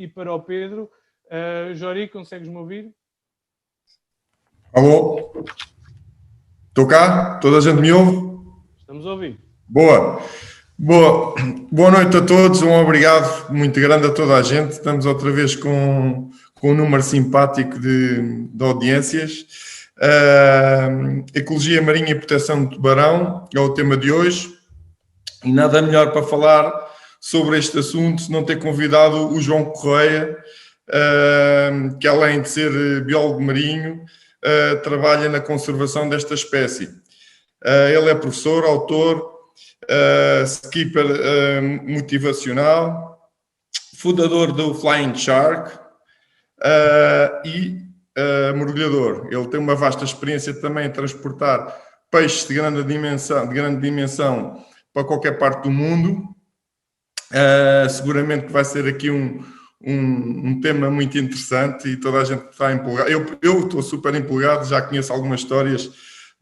e para o Pedro. Jori, consegues-me ouvir? Alô? Estou cá? Toda a gente me ouve? Estamos a ouvir. Boa. Boa noite a todos, um obrigado muito grande a toda a gente. Estamos outra vez com um número simpático de audiências. Ecologia marinha e proteção do tubarão é o tema de hoje. E nada melhor para falar sobre este assunto se não ter convidado o João Correia, que além de ser biólogo marinho, trabalha na conservação desta espécie. Ele é professor, autor, skipper motivacional, fundador do Flying Shark e mergulhador. Ele tem uma vasta experiência também em transportar peixes de grande dimensão para qualquer parte do mundo. Seguramente que vai ser aqui um tema muito interessante e toda a gente está empolgada. Eu estou super empolgado, já conheço algumas histórias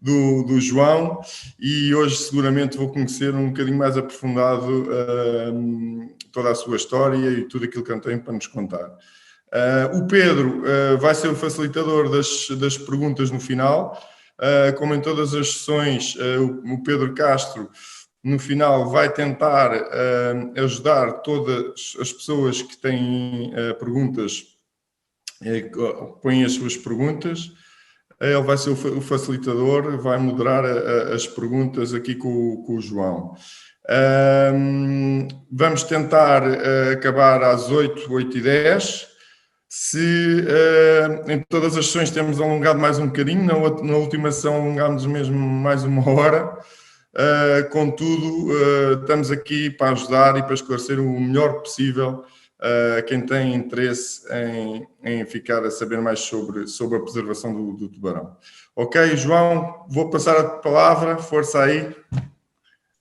do João e hoje seguramente vou conhecer um bocadinho mais aprofundado toda a sua história e tudo aquilo que ele tem para nos contar. O Pedro vai ser o facilitador das perguntas no final. Como em todas as sessões, o Pedro Castro no final vai tentar ajudar todas as pessoas que têm perguntas, põem as suas perguntas. Ele vai ser o facilitador, vai moderar as perguntas aqui com o João. Vamos tentar acabar às 8h10. Se em todas as sessões temos alongado mais um bocadinho, na última sessão alongámos mesmo mais 1 hora. Contudo, estamos aqui para ajudar e para esclarecer o melhor possível quem tem interesse em ficar a saber mais sobre a preservação do tubarão. Ok, João, vou passar a palavra, força aí.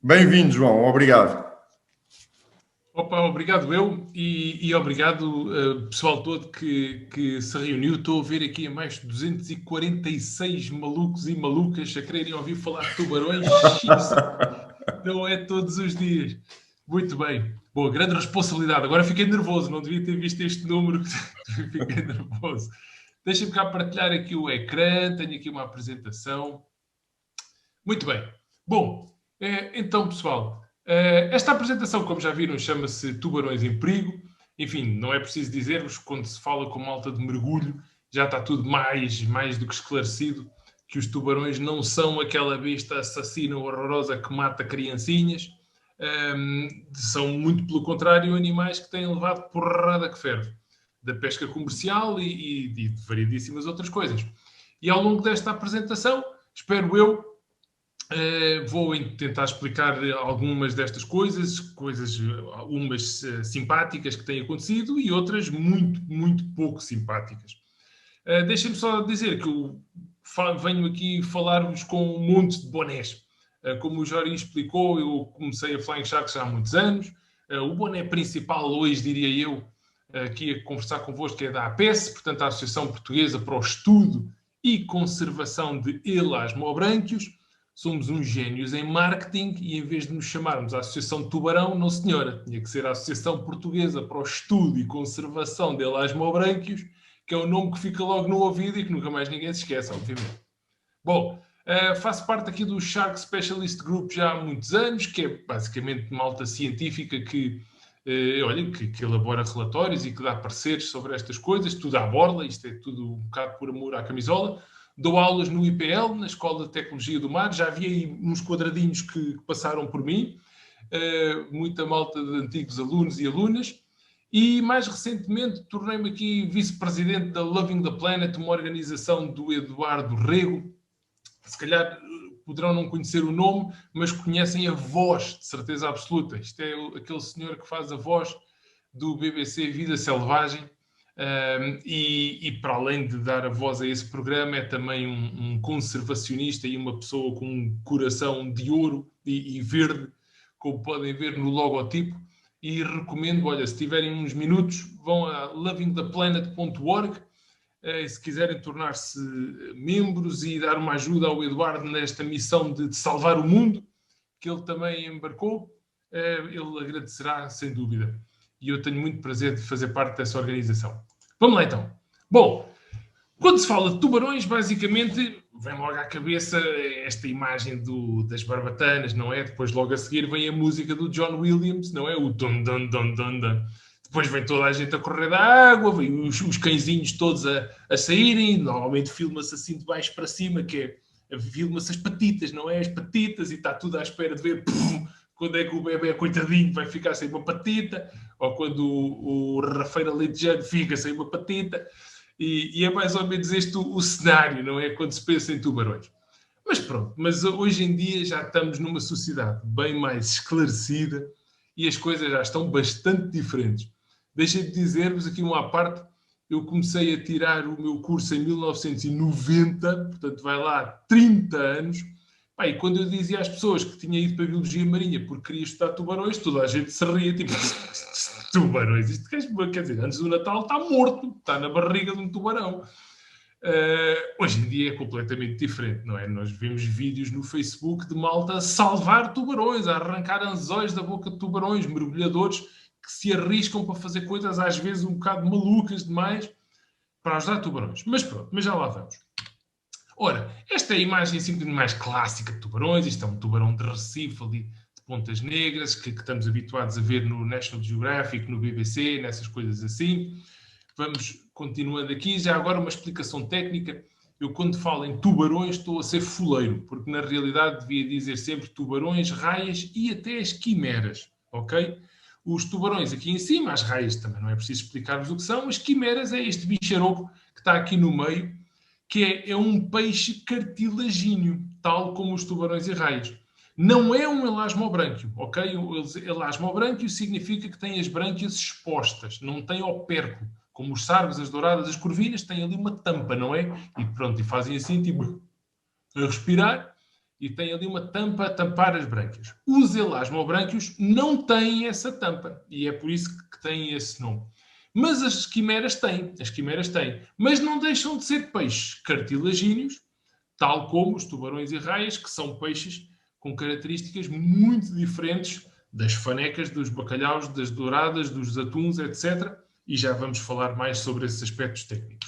Bem-vindo, João, obrigado. Opa, obrigado eu e obrigado pessoal todo que se reuniu. Estou a ver aqui a mais de 246 malucos e malucas a quererem ouvir falar de tubarões. Não é todos os dias. Muito bem. Boa, grande responsabilidade. Agora fiquei nervoso, não devia ter visto este número. Fiquei nervoso. Deixem-me cá partilhar aqui o ecrã. Tenho aqui uma apresentação. Muito bem. Bom, então pessoal... esta apresentação, como já viram, chama-se Tubarões em Perigo. Enfim, não é preciso dizer-vos, quando se fala com malta de mergulho, já está tudo mais do que esclarecido, que os tubarões não são aquela besta assassina horrorosa que mata criancinhas. São, muito pelo contrário, animais que têm levado porrada que ferve, da pesca comercial e de variedíssimas outras coisas. E ao longo desta apresentação, espero eu, vou tentar explicar algumas destas coisas, umas simpáticas que têm acontecido e outras muito pouco simpáticas. Deixem-me só dizer que eu venho aqui falar-vos com um monte de bonés. Como o Jori explicou, eu comecei a Flying Sharks já há muitos anos. O boné principal hoje, diria eu, aqui a conversar convosco, é da APES, portanto a Associação Portuguesa para o Estudo e Conservação de Elasmobrânquios. Somos uns génios em marketing e em vez de nos chamarmos a Associação Tubarão, não senhora, tinha que ser a Associação Portuguesa para o Estudo e Conservação de Elasmobrânquios, que é o nome que fica logo no ouvido e que nunca mais ninguém se esquece, obviamente. Bom, faço parte aqui do Shark Specialist Group já há muitos anos, que é basicamente uma alta científica que elabora relatórios e que dá pareceres sobre estas coisas, tudo à borla, isto é tudo um bocado por amor à camisola. Dou aulas no IPL, na Escola de Tecnologia do Mar. Já vi aí uns quadradinhos que passaram por mim. Muita malta de antigos alunos e alunas. E, mais recentemente, tornei-me aqui vice-presidente da Loving the Planet, uma organização do Eduardo Rego. Se calhar poderão não conhecer o nome, mas conhecem a voz, de certeza absoluta. Isto é aquele senhor que faz a voz do BBC Vida Selvagem. E para além de dar a voz a esse programa, é também um conservacionista e uma pessoa com um coração de ouro e verde, como podem ver no logotipo. E recomendo, olha, se tiverem uns minutos, vão a lovingtheplanet.org se quiserem tornar-se membros e dar uma ajuda ao Eduardo nesta missão de salvar o mundo, que ele também embarcou, ele agradecerá sem dúvida. e eu tenho muito prazer de fazer parte dessa organização. Vamos lá então. Bom, quando se fala de tubarões, basicamente vem logo à cabeça esta imagem das barbatanas, não é? Depois logo a seguir vem a música do John Williams, não é? O dun dun dun dun dun. Depois vem toda a gente a correr da água, vem os cãezinhos todos a saírem, normalmente filma-se assim de baixo para cima, que é, filma-se as patitas, não é? As patitas, e está tudo à espera de ver quando é que o bebê, coitadinho, vai ficar sem uma patita, ou quando o rafeiro alentejano fica sem uma patita, e é mais ou menos este o cenário, não é? Quando se pensa em tubarões. Mas pronto, mas hoje em dia já estamos numa sociedade bem mais esclarecida e as coisas já estão bastante diferentes. Deixem de dizer-vos aqui uma à parte, eu comecei a tirar o meu curso em 1990, portanto vai lá 30 anos, e quando eu dizia às pessoas que tinha ido para a Biologia Marinha porque queria estudar tubarões, toda a gente se ria, tipo, tubarões, isto quer dizer, antes do Natal está morto, está na barriga de um tubarão. Hoje em dia é completamente diferente, não é? Nós vemos vídeos no Facebook de malta a salvar tubarões, a arrancar anzóis da boca de tubarões, mergulhadores que se arriscam para fazer coisas às vezes um bocado malucas demais para ajudar tubarões. Mas pronto, mas já lá vamos. Ora, esta é a imagem assim mais clássica de tubarões. Isto é um tubarão de Recife ali, de Pontas Negras, que estamos habituados a ver no National Geographic, no BBC, nessas coisas assim. Vamos continuando aqui. Já agora uma explicação técnica. Eu quando falo em tubarões estou a ser fuleiro, porque na realidade devia dizer sempre tubarões, raias e até as quimeras, ok? Os tubarões aqui em cima, as raias também não é preciso explicar-vos o que são, as quimeras é este bicharoco que está aqui no meio, que é um peixe cartilagíneo, tal como os tubarões e raias. Não é um elasmobrânquio, ok? O elasmobrânquio significa que tem as brânquias expostas, não tem opérculo. Como os sargos, as douradas, as corvinas, têm ali uma tampa, não é? E pronto, e fazem assim, tipo, a respirar, e tem ali uma tampa a tampar as brânquias. Os elasmobrânquios não têm essa tampa, e é por isso que têm esse nome. Mas as quimeras têm, mas não deixam de ser peixes cartilagíneos, tal como os tubarões e raias, que são peixes com características muito diferentes das fanecas, dos bacalhaus, das douradas, dos atuns, etc. E já vamos falar mais sobre esses aspectos técnicos.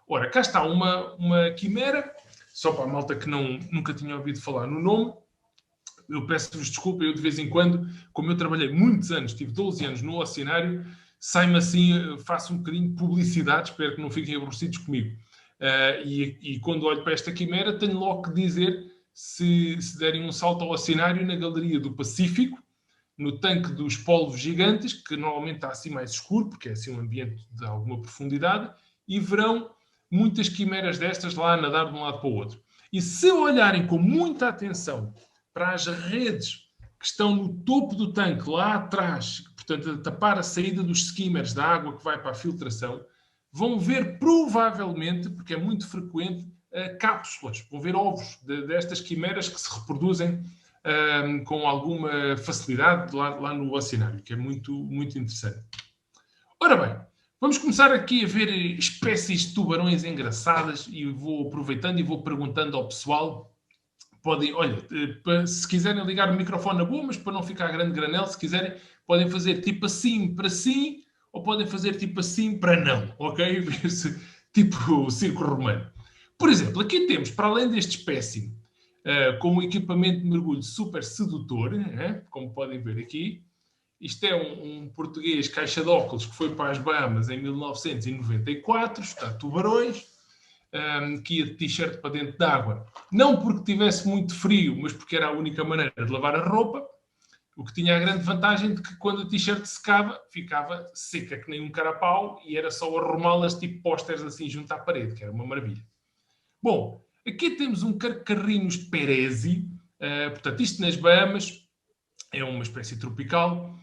Ora, cá está uma quimera, só para a malta que nunca tinha ouvido falar no nome. Eu peço-vos desculpa, eu de vez em quando, como eu trabalhei muitos anos, tive 12 anos no oceanário, sai-me assim, faço um bocadinho de publicidade, espero que não fiquem aborrecidos comigo. E quando olho para esta quimera, tenho logo que dizer, se derem um salto ao oceanário na Galeria do Pacífico, no tanque dos polvos gigantes, que normalmente está assim mais escuro, porque é assim um ambiente de alguma profundidade, e verão muitas quimeras destas lá a nadar de um lado para o outro. E se olharem com muita atenção para as redes que estão no topo do tanque, lá atrás, portanto, a tapar a saída dos skimmers da água que vai para a filtração, vão ver provavelmente, porque é muito frequente, cápsulas, vão ver ovos destas quimeras que se reproduzem com alguma facilidade lá no oceanário, que é muito, muito interessante. Ora bem, vamos começar aqui a ver espécies de tubarões engraçadas e vou aproveitando e vou perguntando ao pessoal. Podem, olha, se quiserem ligar o microfone na boa, mas para não ficar grande granel, se quiserem, podem fazer tipo assim para sim, ou podem fazer tipo assim para não, ok? Tipo o circo romano. Por exemplo, aqui temos, para além deste espécime, com um equipamento de mergulho super sedutor, como podem ver aqui. Isto é um português caixa de óculos que foi para as Bahamas em 1994, está tubarões, que ia de t-shirt para dentro d'água. Não porque tivesse muito frio, mas porque era a única maneira de lavar a roupa, o que tinha a grande vantagem de que quando a t-shirt secava, ficava seca que nem um carapau e era só arrumá-las tipo pósteres assim junto à parede, que era uma maravilha. Bom, aqui temos um Carcarrinhos perezi, portanto isto nas Bahamas é uma espécie tropical,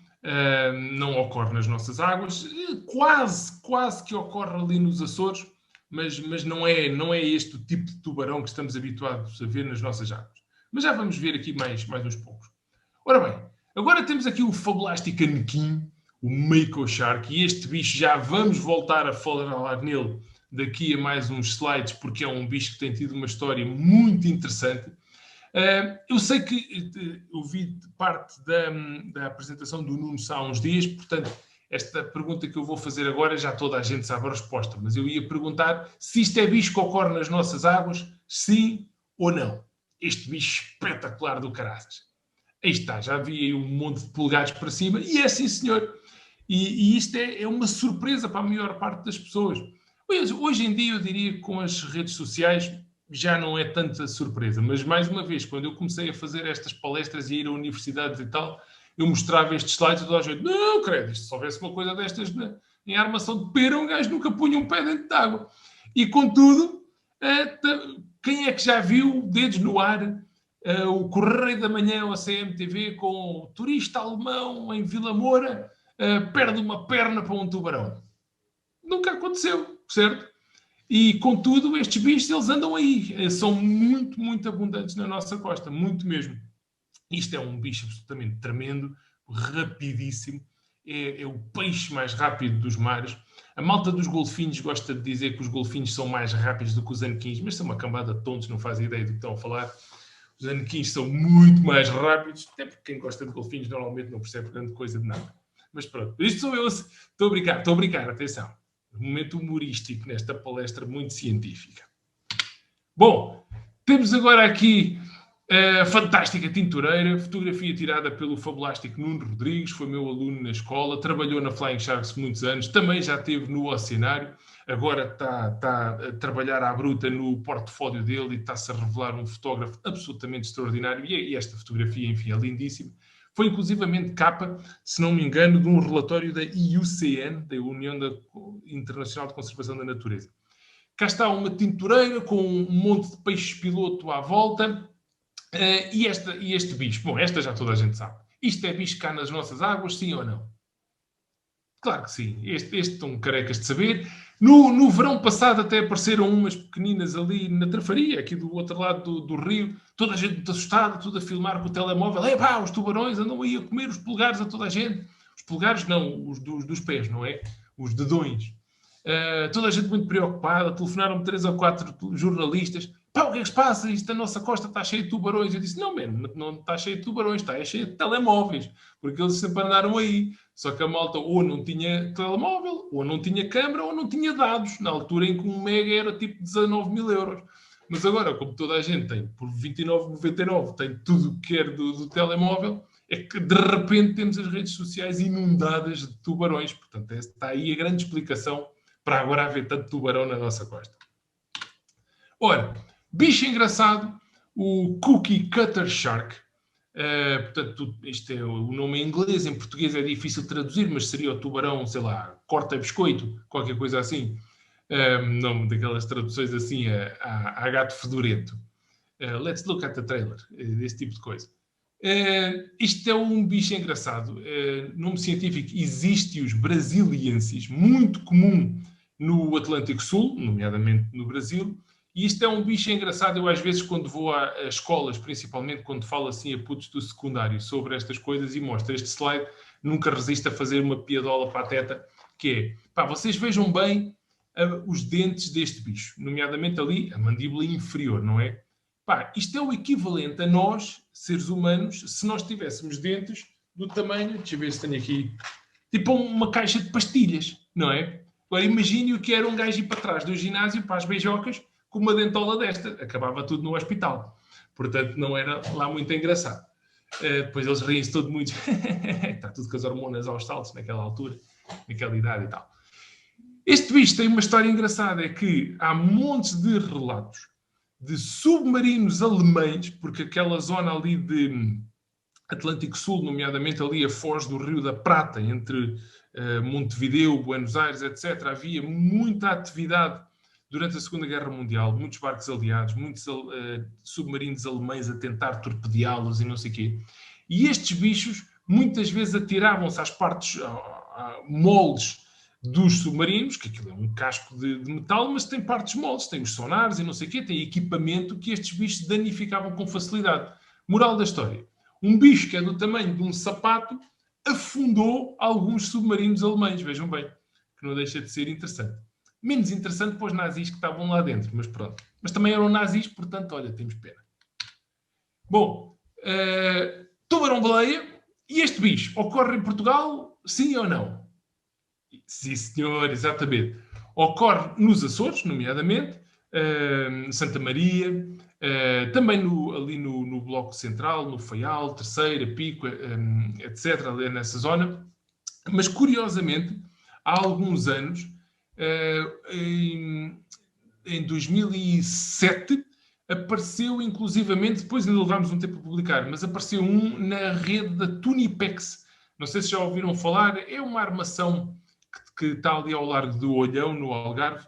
não ocorre nas nossas águas, quase que ocorre ali nos Açores, mas não é este o tipo de tubarão que estamos habituados a ver nas nossas águas. Mas já vamos ver aqui mais uns poucos. Ora bem, agora temos aqui o Fablástica nequim, o Mako Shark, e este bicho já vamos voltar a falar nele daqui a mais uns slides, porque é um bicho que tem tido uma história muito interessante. Eu sei que eu vi parte da apresentação do Nuno Sá há uns dias, portanto, esta pergunta que eu vou fazer agora, já toda a gente sabe a resposta, mas eu ia perguntar se isto é bicho que ocorre nas nossas águas, sim ou não. Este bicho espetacular do caraças. Aí está, já vi aí um monte de polegares para cima, e é sim, senhor. E isto é uma surpresa para a maior parte das pessoas. Hoje em dia, eu diria que com as redes sociais já não é tanta surpresa, mas mais uma vez, quando eu comecei a fazer estas palestras e ir a universidades e tal, eu mostrava estes slides e toda a gente, não, credo, se houvesse uma coisa destas em armação de pera, um gajo nunca punha um pé dentro de água. E contudo, quem é que já viu, dedos no ar, o Correio da Manhã ou a CMTV com o turista alemão em Vila Moura perde uma perna para um tubarão? Nunca aconteceu, certo? E, contudo, estes bichos, eles andam aí. São muito, muito abundantes na nossa costa. Muito mesmo. Isto é um bicho absolutamente tremendo, rapidíssimo. É o peixe mais rápido dos mares. A malta dos golfinhos gosta de dizer que os golfinhos são mais rápidos do que os anequins, mas são uma cambada de tontos, não fazem ideia do que estão a falar. Os anequins são muito mais rápidos, até porque quem gosta de golfinhos normalmente não percebe grande coisa de nada. Mas pronto, isto sou eu. Estou a brincar, atenção. Um momento humorístico nesta palestra muito científica. Bom, temos agora aqui a fantástica tintureira, fotografia tirada pelo fabulástico Nuno Rodrigues, foi meu aluno na escola, trabalhou na Flying Sharks muitos anos, também já esteve no Oceanário, agora está a trabalhar à bruta no portfólio dele e está-se a revelar um fotógrafo absolutamente extraordinário, e esta fotografia, enfim, é lindíssima. Foi inclusivamente capa, se não me engano, de um relatório da IUCN, da União Internacional de Conservação da Natureza. Cá está uma tintureira com um monte de peixes-piloto à volta. E este bicho? Bom, esta já toda a gente sabe. Isto é bicho cá nas nossas águas, sim ou não? Claro que sim. Este estão carecas de saber. No verão passado até apareceram umas pequeninas ali na trafaria, aqui do outro lado do rio. Toda a gente muito assustada, tudo a filmar com o telemóvel. Epá, os tubarões andam aí a comer os polegares a toda a gente. Os polegares não, os dos pés, não é? Os dedões. Toda a gente muito preocupada. Telefonaram-me 3 ou 4 jornalistas. Pá, o que é que se passa? Isto, a nossa costa está cheia de tubarões. Eu disse, não, mano, não está cheia de tubarões, está cheia de telemóveis. Porque eles sempre andaram aí. Só que a malta ou não tinha telemóvel, ou não tinha câmara, ou não tinha dados. Na altura em que um mega era tipo 19.000 euros. Mas agora, como toda a gente tem, por 29,99, tem tudo o que quer do telemóvel, é que de repente temos as redes sociais inundadas de tubarões. Portanto, está aí a grande explicação para agora haver tanto tubarão na nossa costa. Ora, bicho engraçado, o Cookie Cutter Shark. Portanto, isto é o nome em inglês, em português é difícil de traduzir, mas seria o tubarão, sei lá, corta-biscoito, qualquer coisa assim. Nome daquelas traduções assim a gato fedorento. Let's look at the trailer, desse tipo de coisa. Isto é um bicho engraçado. Nome científico, Exístios brasiliensis, muito comum no Atlântico Sul, nomeadamente no Brasil. E isto é um bicho engraçado. Eu, às vezes, quando vou a escolas, principalmente quando falo assim a putos do secundário sobre estas coisas e mostro este slide, nunca resisto a fazer uma piadola pateta, que é, pá, vocês vejam bem os dentes deste bicho, nomeadamente ali a mandíbula inferior, não é? Pá, isto é o equivalente a nós, seres humanos, se nós tivéssemos dentes do tamanho, deixa eu ver se tenho aqui, tipo uma caixa de pastilhas, não é? Agora imagine o que era um gajo ir para trás do ginásio, para as beijocas, com uma dentola desta. Acabava tudo no hospital. Portanto, não era lá muito engraçado. Depois eles riem-se todo muito. Está tudo com as hormonas aos saltos naquela altura, naquela idade e tal. Este bicho tem uma história engraçada, é que há montes de relatos de submarinos alemães, porque aquela zona ali de Atlântico Sul, nomeadamente ali a foz do Rio da Prata, entre Montevideo, Buenos Aires, etc., havia muita atividade durante a Segunda Guerra Mundial, muitos barcos aliados, muitos submarinos alemães a tentar torpedeá-los e não sei o quê. E estes bichos muitas vezes atiravam-se às partes, moldes dos submarinos, que aquilo é um casco de metal, mas tem partes moldes, tem os sonares e não sei o quê, tem equipamento que estes bichos danificavam com facilidade. Moral da história. Um bicho que é do tamanho de um sapato afundou alguns submarinos alemães, vejam bem, que não deixa de ser interessante. Menos interessante para os nazis que estavam lá dentro, mas pronto. Mas também eram nazis, portanto, olha, temos pena. Bom, tubarão-baleia. E este bicho ocorre em Portugal, sim ou não? Sim, senhor, exatamente. Ocorre nos Açores, nomeadamente, Santa Maria, também ali no Bloco Central, no Faial, Terceira, Pico, etc., ali nessa zona. Mas, curiosamente, há alguns anos, em 2007, apareceu inclusivamente, depois ainda levámos um tempo a publicar, mas apareceu um na rede da Tunipex. Não sei se já ouviram falar, é uma armação que está ali ao largo do Olhão, no Algarve,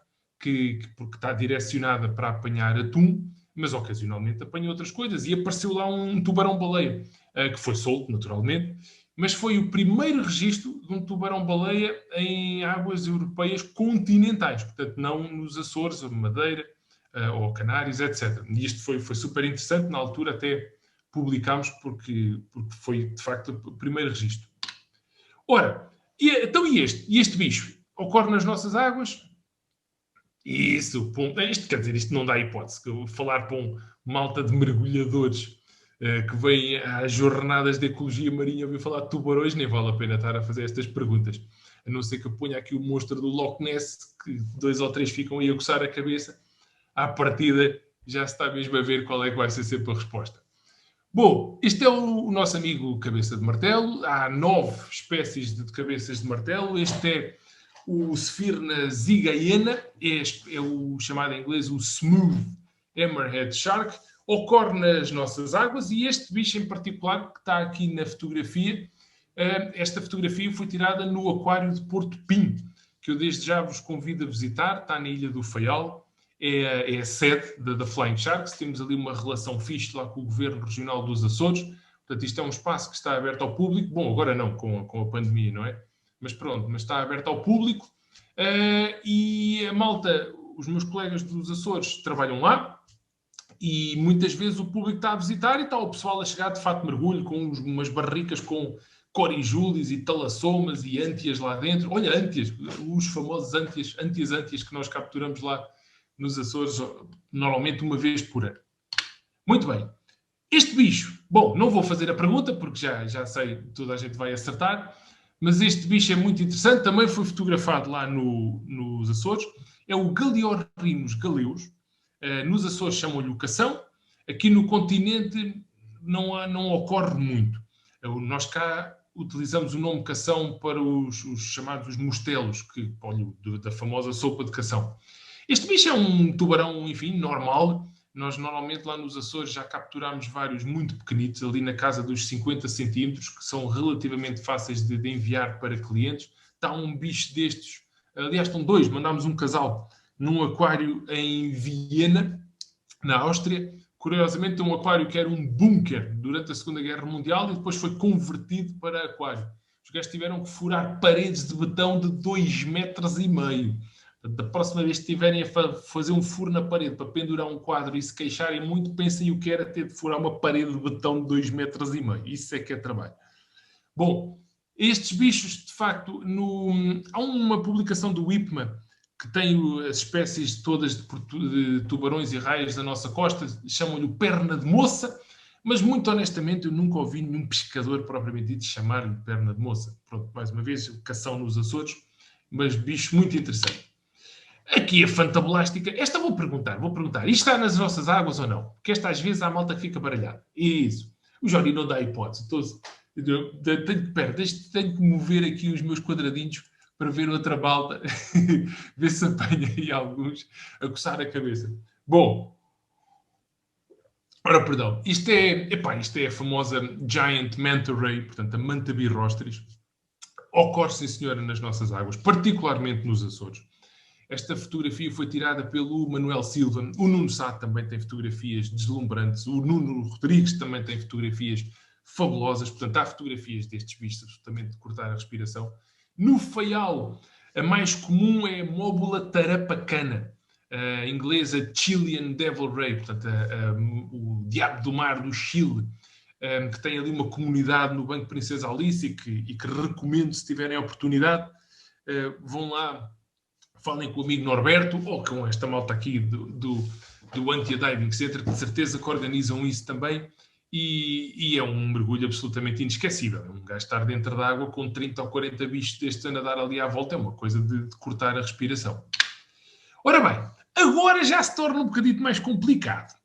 porque está direcionada para apanhar atum, mas ocasionalmente apanha outras coisas. E apareceu lá um tubarão-baleia, que foi solto, naturalmente, mas foi o primeiro registro de um tubarão-baleia em águas europeias continentais, portanto, não nos Açores, ou Madeira, ou Canários, etc. E isto foi super interessante, na altura até publicámos, porque foi, de facto, o primeiro registro. Ora, então e este bicho? Ocorre nas nossas águas? Isso, quer dizer, isto não dá hipótese. Falar para um malta de mergulhadores que vêm às jornadas de ecologia marinha ouvir falar de tubarões, nem vale a pena estar a fazer estas perguntas. A não ser que eu ponha aqui o monstro do Loch Ness, que 2 ou 3 ficam aí a coçar a cabeça. À partida, já se está mesmo a ver qual é que vai ser sempre a resposta. Bom, este é o nosso amigo cabeça de martelo. Há 9 espécies de cabeças de martelo. Este é o Sphyrna zigayena, é o chamado em inglês o Smooth Hammerhead Shark. Ocorre nas nossas águas e este bicho em particular, que está aqui na fotografia, esta fotografia foi tirada no aquário de Porto Pinho, que eu desde já vos convido a visitar. Está na Ilha do Faial. É a sede da Flying Sharks. Temos ali uma relação fixe lá com o Governo Regional dos Açores. Portanto, isto é um espaço que está aberto ao público. Bom, agora não, com a pandemia, não é? Mas pronto, mas está aberto ao público. E a malta, os meus colegas dos Açores trabalham lá e muitas vezes o público está a visitar e está o pessoal a chegar de fato de mergulho com umas barricas com corijúlies e talassomas e ântias lá dentro. Olha, ântias, os famosos ântias que nós capturamos lá nos Açores, normalmente uma vez por ano. Muito bem. Este bicho, bom, não vou fazer a pergunta, porque já sei, toda a gente vai acertar, mas este bicho é muito interessante, também foi fotografado lá nos Açores, é o Galeorhinus galeus. Nos Açores chamam-lhe o cação, aqui no continente não ocorre muito. Nós cá utilizamos o nome cação para os chamados os mostelos, da famosa sopa de cação. Este bicho é um tubarão, enfim, normal. Nós normalmente lá nos Açores já capturámos vários muito pequenitos, ali na casa dos 50 centímetros, que são relativamente fáceis de enviar para clientes. Está um bicho destes, aliás estão 2, mandámos um casal num aquário em Viena, na Áustria. Curiosamente, um aquário que era um bunker durante a Segunda Guerra Mundial e depois foi convertido para aquário. Os gajos tiveram que furar paredes de betão de 2,5 metros. Da próxima vez que estiverem a fazer um furo na parede para pendurar um quadro e se queixarem muito, pensem o que era ter de furar uma parede de betão de 2,5 metros. Isso é que é trabalho. Bom, estes bichos, de facto, há uma publicação do IPMA que tem as espécies todas de tubarões e raias da nossa costa, chamam-lhe o perna de moça, mas muito honestamente eu nunca ouvi nenhum pescador propriamente dito chamar-lhe perna de moça. Pronto, mais uma vez, cação nos Açores, mas bicho muito interessante. Aqui a fantablástica, esta vou perguntar, isto está nas nossas águas ou não? Porque esta às vezes há malta que fica baralhada. Isso. O Johnny não dá hipótese. Tenho que mover aqui os meus quadradinhos para ver outra malta, ver se apanha aí alguns a coçar a cabeça. Bom, ora, perdão, isto é a famosa Giant Manta Ray, portanto a Manta birrostris. Ocorre, sim senhora, nas nossas águas, particularmente nos Açores. Esta fotografia foi tirada pelo Manuel Silva. O Nuno Sá também tem fotografias deslumbrantes. O Nuno Rodrigues também tem fotografias fabulosas. Portanto, há fotografias destes bichos absolutamente de cortar a respiração. No Faial, a mais comum é a Móbula tarapacana. A inglesa Chilean Devil Ray. Portanto, o diabo do mar do Chile. Que tem ali uma comunidade no Banco Princesa Alice e que recomendo, se tiverem a oportunidade, vão lá, falem com o amigo Norberto ou com esta malta aqui do Anti-Diving Center, que de certeza que organizam isso também e é um mergulho absolutamente inesquecível. Um gajo estar dentro da água com 30 ou 40 bichos destes a nadar ali à volta é uma coisa de cortar a respiração. Ora bem, agora já se torna um bocadinho mais complicado.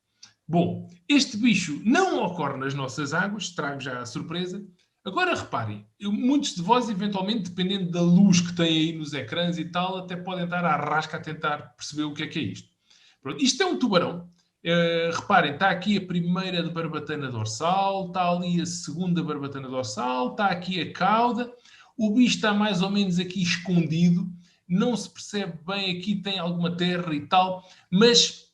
Bom, este bicho não ocorre nas nossas águas, trago já a surpresa. Agora reparem, muitos de vós, eventualmente, dependendo da luz que têm aí nos ecrãs e tal, até podem estar à rasca a tentar perceber o que é isto. Pronto, isto é um tubarão. Reparem, está aqui a primeira de barbatana dorsal, está ali a segunda barbatana dorsal, está aqui a cauda. O bicho está mais ou menos aqui escondido, não se percebe bem, aqui tem alguma terra e tal, mas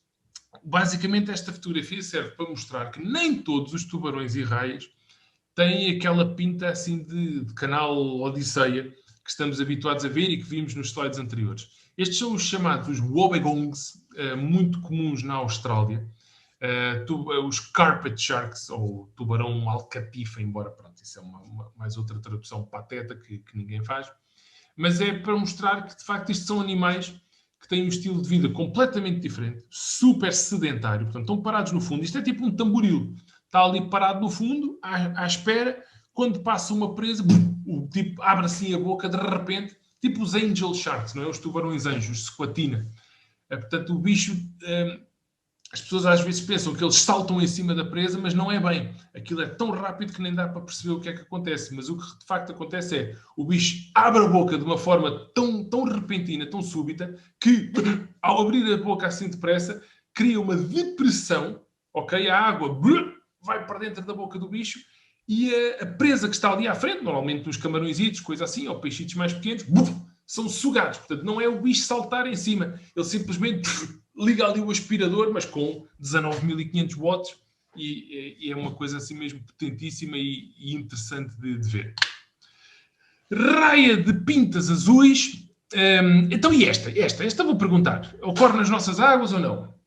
basicamente esta fotografia serve para mostrar que nem todos os tubarões e raias têm aquela pinta assim de canal Odisseia que estamos habituados a ver e que vimos nos slides anteriores. Estes são os chamados wobbegонgs, muito comuns na Austrália. Os carpet sharks, ou tubarão alcatifa, embora, pronto, isso é mais outra tradução pateta que ninguém faz. Mas é para mostrar que, de facto, estes são animais que têm um estilo de vida completamente diferente, super sedentário. Portanto, estão parados no fundo. Isto é tipo um tamboril. Está ali parado no fundo, à espera. Quando passa uma presa, o tipo abre assim a boca de repente, tipo os angel sharks, não é? Os tubarões anjos, sequatina. Portanto, o bicho... as pessoas às vezes pensam que eles saltam em cima da presa, mas não é bem. Aquilo é tão rápido que nem dá para perceber o que é que acontece. Mas o que de facto acontece é o bicho abre a boca de uma forma tão repentina, tão súbita, que ao abrir a boca assim depressa, cria uma depressão, ok? A água vai para dentro da boca do bicho e a presa que está ali à frente, normalmente uns camarõezitos, coisa assim, ou peixitos mais pequenos, são sugados. Portanto, não é o bicho saltar em cima. Ele simplesmente liga ali o aspirador, mas com 19.500 watts, e é uma coisa assim mesmo potentíssima e interessante de ver. Raia de pintas azuis. Então, e esta vou perguntar. Ocorre nas nossas águas ou não?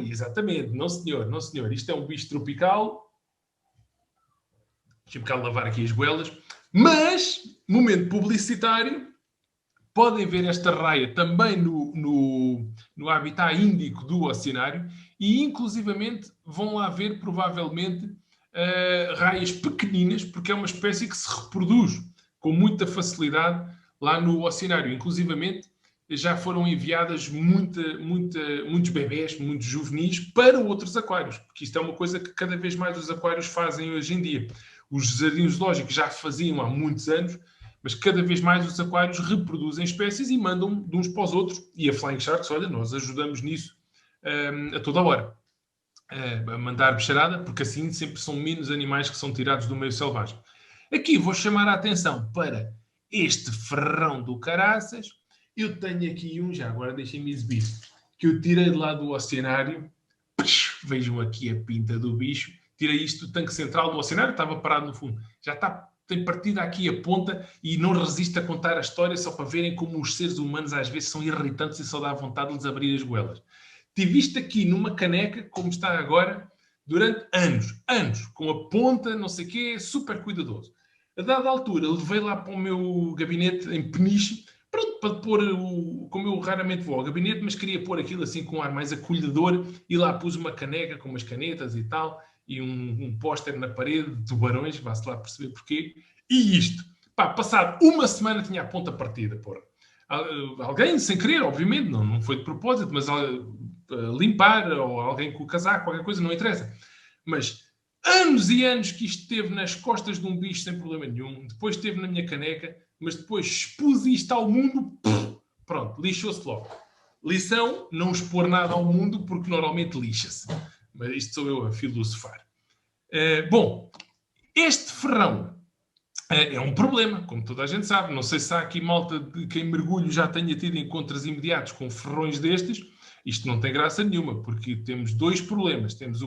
Exatamente. Não, senhor. Não, senhor. Isto é um bicho tropical. Deixa-me cá lavar aqui as goelas. Mas, momento publicitário, podem ver esta raia também no habitat índico do oceanário e, inclusivamente, vão lá ver, provavelmente, raias pequeninas, porque é uma espécie que se reproduz com muita facilidade lá no oceanário. Inclusivamente, já foram enviadas muitos bebés, muitos juvenis, para outros aquários, porque isto é uma coisa que cada vez mais os aquários fazem hoje em dia. Os jardins zoológicos já faziam há muitos anos, mas cada vez mais os aquários reproduzem espécies e mandam de uns para os outros. E a Flying Sharks, olha, nós ajudamos nisso a toda hora. A mandar bicharada, porque assim sempre são menos animais que são tirados do meio selvagem. Aqui vou chamar a atenção para este ferrão do caraças. Eu tenho aqui um, já agora deixem-me exibir, que eu tirei de lá do oceanário. Vejam aqui a pinta do bicho. Tirei isto do tanque central do oceanário, estava parado no fundo. Já tem partido aqui a ponta e não resiste a contar a história só para verem como os seres humanos às vezes são irritantes e só dá vontade de lhes abrir as goelas. Tive isto aqui numa caneca, como está agora, durante anos, com a ponta, não sei o quê, super cuidadoso. A dada altura, levei lá para o meu gabinete em Peniche, pronto, para pôr, como eu raramente vou ao gabinete, mas queria pôr aquilo assim com um ar mais acolhedor, e lá pus uma caneca com umas canetas e tal, e um póster na parede de tubarões, vá-se lá perceber porquê, e isto. Passado uma semana tinha a ponta partida, porra. Alguém, sem querer, obviamente, não foi de propósito, mas limpar, ou alguém com o casaco, qualquer coisa, não interessa. Mas anos e anos que isto esteve nas costas de um bicho sem problema nenhum, depois esteve na minha caneca, mas depois expus isto ao mundo, pronto, lixou-se logo. Lição, não expor nada ao mundo, porque normalmente lixa-se. Mas isto sou eu a filosofar. Bom, este ferrão é um problema, como toda a gente sabe. Não sei se há aqui malta de quem mergulho já tenha tido encontros imediatos com ferrões destes. Isto não tem graça nenhuma, porque temos dois problemas. Temos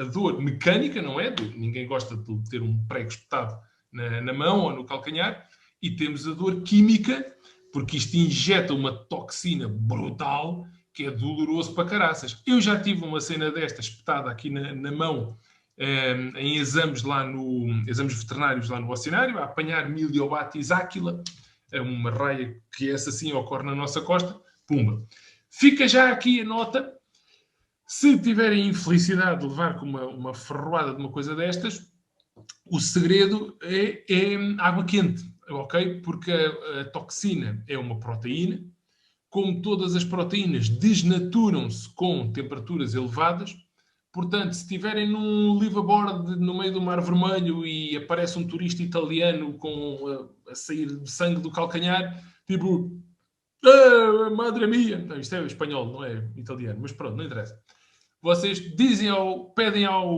a dor mecânica, não é? Ninguém gosta de ter um prego espetado na mão ou no calcanhar. E temos a dor química, porque isto injeta uma toxina brutal que é doloroso para caraças. Eu já tive uma cena desta espetada aqui na mão em exames veterinários lá no oceanário, a apanhar Miliobatis aquila, uma raia que essa sim ocorre na nossa costa, pumba. Fica já aqui a nota, Se tiverem a infelicidade de levar com uma ferroada de uma coisa destas, o segredo é água quente, ok? Porque a toxina é uma proteína. Como todas as proteínas, desnaturam-se com temperaturas elevadas. Portanto, se estiverem num liveaboard no meio do Mar Vermelho e aparece um turista italiano a sair de sangue do calcanhar, tipo, madre mia, não, isto é espanhol, não é italiano, mas pronto, não interessa. Vocês pedem ao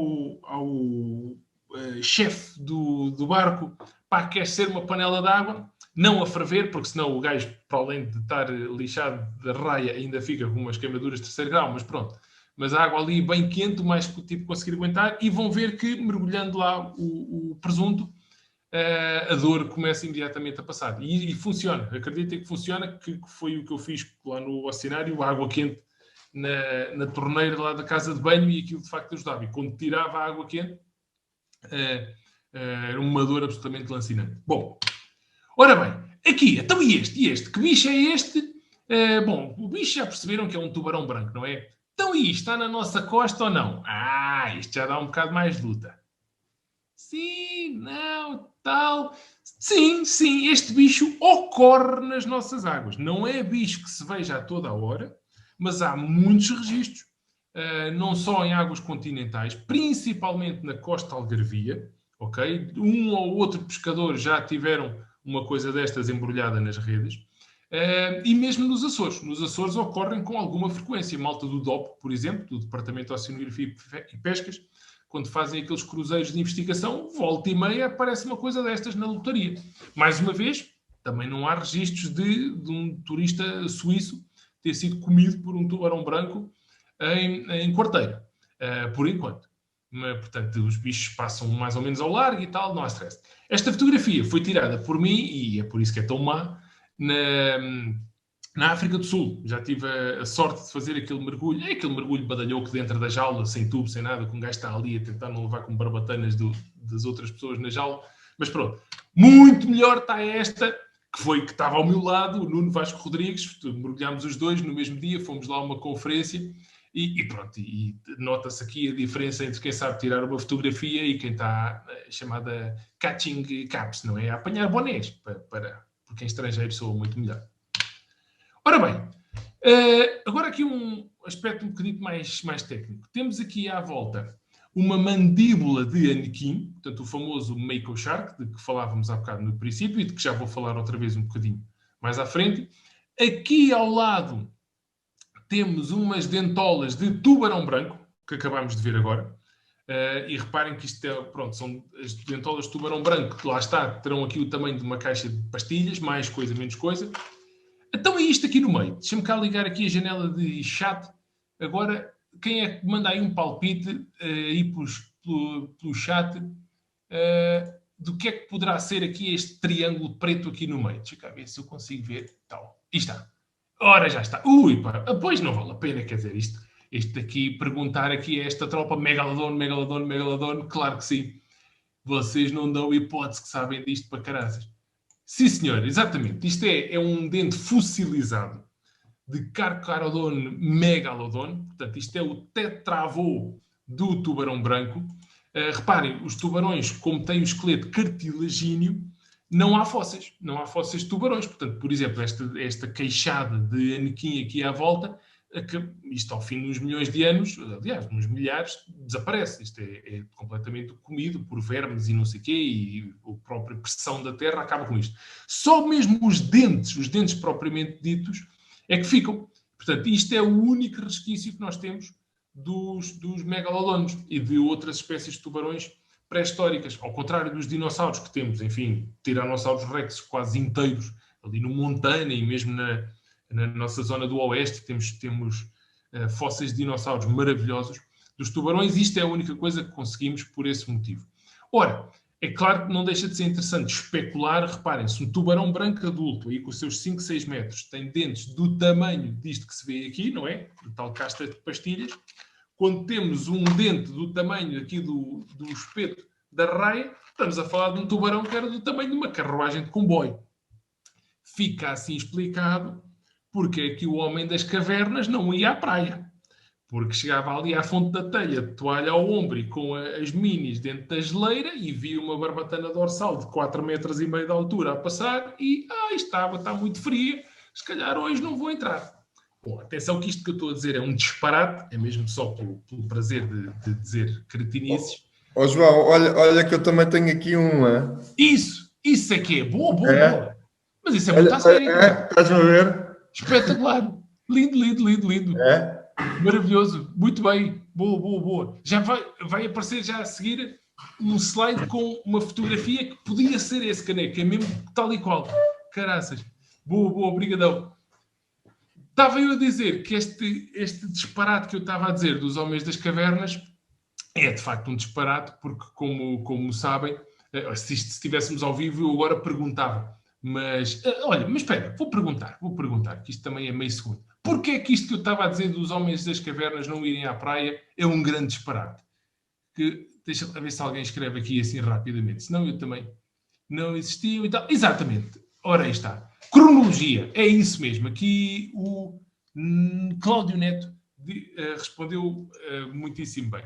chefe do barco, pá, quer ser uma panela de água, não a ferver, porque senão o gajo, para além de estar lixado da raia, ainda fica com umas queimaduras de terceiro grau, mas pronto. Mas a água ali bem quente, o mais que o tipo conseguir aguentar, e vão ver que, mergulhando lá o presunto, a dor começa imediatamente a passar. E funciona, acreditem que funciona, que foi o que eu fiz lá no oceanário, a água quente na torneira lá da casa de banho, e aquilo de facto ajudava. E quando tirava a água quente, era uma dor absolutamente lancinante. Bom, ora bem, aqui, então e este? Que bicho é este? Bom, o bicho já perceberam que é um tubarão branco, não é? Então e isto está na nossa costa ou não? Isto já dá um bocado mais de luta. Sim, não, tal. Sim, este bicho ocorre nas nossas águas. Não é bicho que se veja a toda a hora, mas há muitos registros, não só em águas continentais, principalmente na costa algarvia, ok? Um ou outro pescador já tiveram uma coisa destas embrulhada nas redes, e mesmo nos Açores. Nos Açores ocorrem com alguma frequência. Malta do DOP, por exemplo, do Departamento de Oceanografia e Pescas, quando fazem aqueles cruzeiros de investigação, volta e meia aparece uma coisa destas na lotaria. Mais uma vez, também não há registros de um turista suíço ter sido comido por um tubarão branco em quarteira, por enquanto. Mas, portanto, os bichos passam mais ou menos ao largo e tal, não há stress. Esta fotografia foi tirada por mim, e é por isso que é tão má, na África do Sul. Já tive a sorte de fazer aquele mergulho. É aquele mergulho badalhoco dentro da jaula, sem tubo, sem nada, com um gajo está ali a tentar não levar com barbatanas das outras pessoas na jaula. Mas pronto, muito melhor está esta, que estava ao meu lado, o Nuno Vasco Rodrigues. Mergulhámos os dois no mesmo dia, fomos lá a uma conferência e pronto. E nota-se aqui a diferença entre quem sabe tirar uma fotografia e quem está chamada catching caps, não é? A apanhar bonés, porque em estrangeiro soa muito melhor. Ora bem, agora aqui um aspecto um bocadinho mais técnico. Temos aqui à volta uma mandíbula de Anakin, portanto o famoso Mako Shark, de que falávamos há bocado no princípio e de que já vou falar outra vez um bocadinho mais à frente. Aqui ao lado temos umas dentolas de tubarão branco, que acabámos de ver agora. E reparem que isto são as dentolas de tubarão branco, que lá está, terão aqui o tamanho de uma caixa de pastilhas, mais coisa, menos coisa. Então é isto aqui no meio. Deixa-me cá ligar aqui a janela de chat. Agora, quem é que manda aí um palpite aí pelo chat do que é que poderá ser aqui este triângulo preto aqui no meio? Deixa cá ver se eu consigo ver. Tal. E está. Ora, já está. Ui, pá. Pois não vale a pena, quer dizer, isto aqui, perguntar aqui a esta tropa Megalodon, claro que sim. Vocês não dão hipótese que sabem disto para caraças. Sim, senhor, exatamente. Isto é um dente fossilizado de Carcharodon megalodon. Portanto, isto é o tetravô do tubarão branco. Reparem, os tubarões, como têm o esqueleto cartilagíneo, não há fósseis. Não há fósseis de tubarões. Portanto, por exemplo, esta queixada de Anakin aqui à volta, isto ao fim de uns milhões de anos, aliás, uns milhares, desaparece. Isto é completamente comido por vermes e não sei o quê, e a própria pressão da terra acaba com isto. Só mesmo os dentes propriamente ditos, é que ficam. Portanto, isto é o único resquício que nós temos dos megalodones e de outras espécies de tubarões pré-históricas. Ao contrário dos dinossauros, que temos, enfim, tiranossauros rex quase inteiros, ali no Montana e mesmo na nossa zona do oeste, temos fósseis de dinossauros maravilhosos. Dos tubarões, isto é a única coisa que conseguimos por esse motivo. Ora, é claro que não deixa de ser interessante especular. Reparem, se um tubarão branco adulto, aí com os seus 5, 6 metros, tem dentes do tamanho disto que se vê aqui, não é? De tal casta de pastilhas. Quando temos um dente do tamanho aqui do espeto da raia, estamos a falar de um tubarão que era do tamanho de uma carruagem de comboio. Fica assim explicado porque é que o homem das cavernas não ia à praia. porque chegava ali à fonte da telha, de toalha ao ombro e com as minis dentro da geleira e via uma barbatana dorsal de 4,5 metros de altura a passar e, está muito fria, se calhar hoje não vou entrar. Bom, atenção que isto que eu estou a dizer é um disparate, é mesmo só pelo prazer de dizer cretinices. Ó João, olha que eu também tenho aqui uma. Isso é que é boa. Mas isso é muito a sério. Estás-me a ver? Espetacular. Lindo. É? Maravilhoso. Muito bem. Boa. Já vai aparecer já a seguir um slide com uma fotografia que podia ser esse caneco. É mesmo tal e qual. Caraças. Boa. Obrigadão. Estava eu a dizer que este disparate que eu estava a dizer dos Homens das Cavernas é de facto um disparate, porque como sabem, se estivéssemos ao vivo eu agora perguntava. Mas espera, vou perguntar, que isto também é meio segundo. Porquê é que isto que eu estava a dizer dos Homens das Cavernas não irem à praia é um grande disparate? Deixa eu ver se alguém escreve aqui assim rapidamente, senão eu também não existiam e tal. Exatamente, ora aí está. Cronologia, é isso mesmo. Aqui o Cláudio Neto respondeu muitíssimo bem.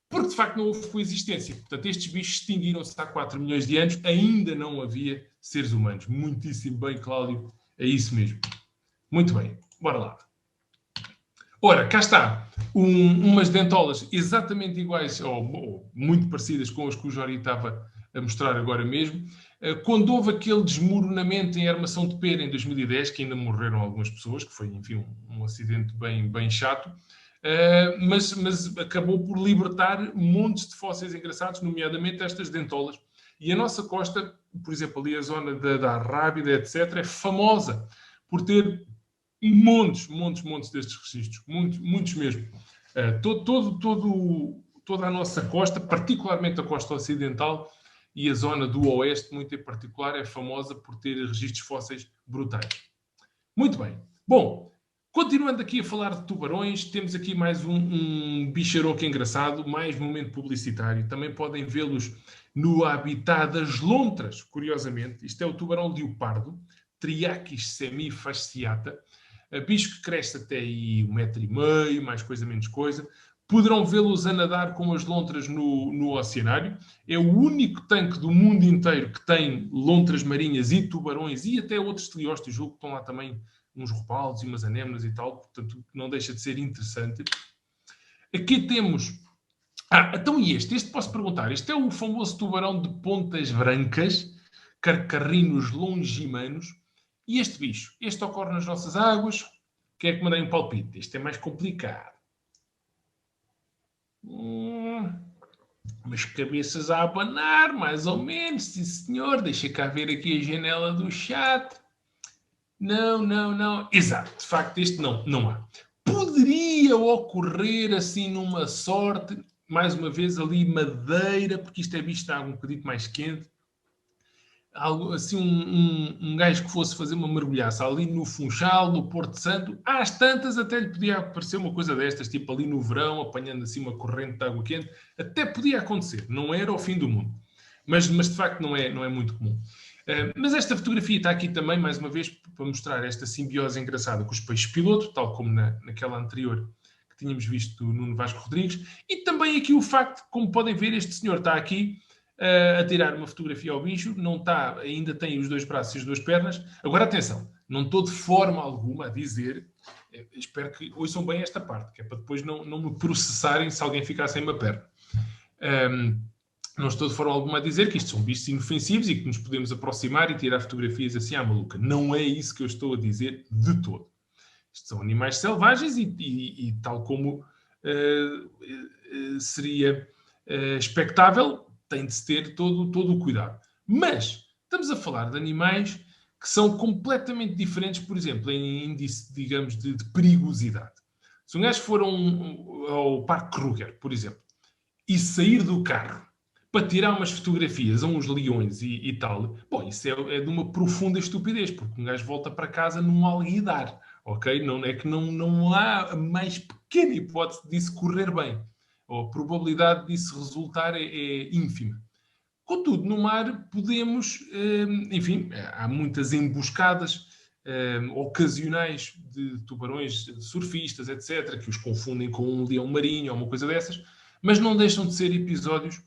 Porque, de facto, não houve coexistência. Portanto, estes bichos extinguiram-se há 4 milhões de anos. Ainda não havia seres humanos. Muitíssimo bem, Cláudio. É isso mesmo. Muito bem. Bora lá. Ora, cá está. Umas dentolas exatamente iguais, ou muito parecidas com as que o Jori estava a mostrar agora mesmo. Quando houve aquele desmoronamento em Armação de Pera em 2010, que ainda morreram algumas pessoas, que foi, enfim, um acidente bem chato, mas acabou por libertar montes de fósseis engraçados, nomeadamente estas dentolas. E a nossa costa, por exemplo, ali a zona da Arrábida, etc., é famosa por ter montes destes registros, muitos mesmo. Toda a nossa costa, particularmente a costa ocidental e a zona do oeste, muito em particular, é famosa por ter registros fósseis brutais. Muito bem. Bom, continuando aqui a falar de tubarões, temos aqui mais um bicharoco engraçado, mais momento publicitário. Também podem vê-los no habitat das lontras, curiosamente. Isto é o tubarão leopardo, Triachis semifasciata, bicho que cresce até aí 1,5 metro, mais coisa, menos coisa. Poderão vê-los a nadar com as lontras no oceanário. É o único tanque do mundo inteiro que tem lontras marinhas e tubarões e até outros teleósteos. Julgo que estão lá também uns ropalos e umas anémonas e tal. Portanto, não deixa de ser interessante. Aqui temos... então e este? Este posso perguntar. Este é o famoso tubarão de pontas brancas, carcarrinos longimanos. E este bicho? Este ocorre nas nossas águas. Quem é que mandei um palpite? Este é mais complicado. Umas cabeças a abanar, mais ou menos, sim senhor. Deixa cá ver aqui a janela do chat. Não. Exato, de facto este não há. Poderia ocorrer assim numa sorte, mais uma vez ali madeira, porque isto é visto a água um bocadinho mais quente. Algo, assim, um gajo que fosse fazer uma mergulhaça ali no Funchal, no Porto Santo, às tantas até lhe podia aparecer uma coisa destas, tipo ali no verão, apanhando assim uma corrente de água quente, até podia acontecer, não era o fim do mundo, mas de facto não é muito comum. Mas esta fotografia está aqui também, mais uma vez, para mostrar esta simbiose engraçada com os peixes piloto, tal como naquela anterior que tínhamos visto no Nuno Vasco Rodrigues, e também aqui o facto, como podem ver, este senhor está aqui a tirar uma fotografia ao bicho, não está, ainda tem os 2 braços e as 2 pernas. Agora, atenção, não estou de forma alguma a dizer, espero que ouçam bem esta parte, que é para depois não me processarem se alguém ficar sem uma perna. Não estou de forma alguma a dizer que isto são bichos inofensivos e que nos podemos aproximar e tirar fotografias assim à maluca. Não é isso que eu estou a dizer de todo. Isto são animais selvagens e tal como seria expectável, tem de se ter todo o cuidado. Mas estamos a falar de animais que são completamente diferentes, por exemplo, em índice, digamos, de perigosidade. Se um gajo for ao Parque Kruger, por exemplo, e sair do carro para tirar umas fotografias a uns leões e tal, bom, isso é de uma profunda estupidez, porque um gajo volta para casa num alguidar, ok? Não é que não há a mais pequena hipótese disso correr bem. Ou a probabilidade disso resultar é ínfima. Contudo, no mar podemos, enfim, há muitas emboscadas, ocasionais de tubarões surfistas, etc., que os confundem com um leão marinho ou uma coisa dessas, mas não deixam de ser episódios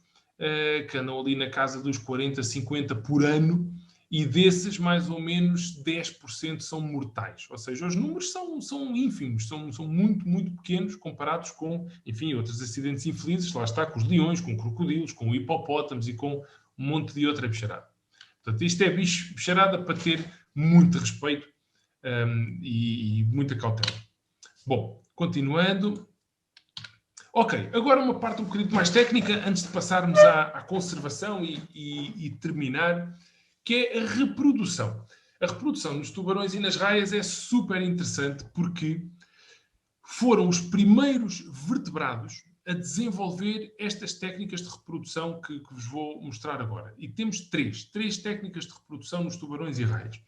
que andam ali na casa dos 40, 50 por ano, e desses mais ou menos 10% são mortais. Ou seja, os números são ínfimos, são muito, muito pequenos comparados com, enfim, outros acidentes infelizes, lá está, com os leões, com crocodilos, com hipopótamos e com um monte de outra bicharada. Portanto, isto é bicharada para ter muito respeito e muita cautela. Bom, continuando. Ok, agora uma parte um bocadinho mais técnica, antes de passarmos à conservação e terminar, que é a reprodução. A reprodução nos tubarões e nas raias é super interessante porque foram os primeiros vertebrados a desenvolver estas técnicas de reprodução que vos vou mostrar agora. E temos três técnicas de reprodução nos tubarões e raias.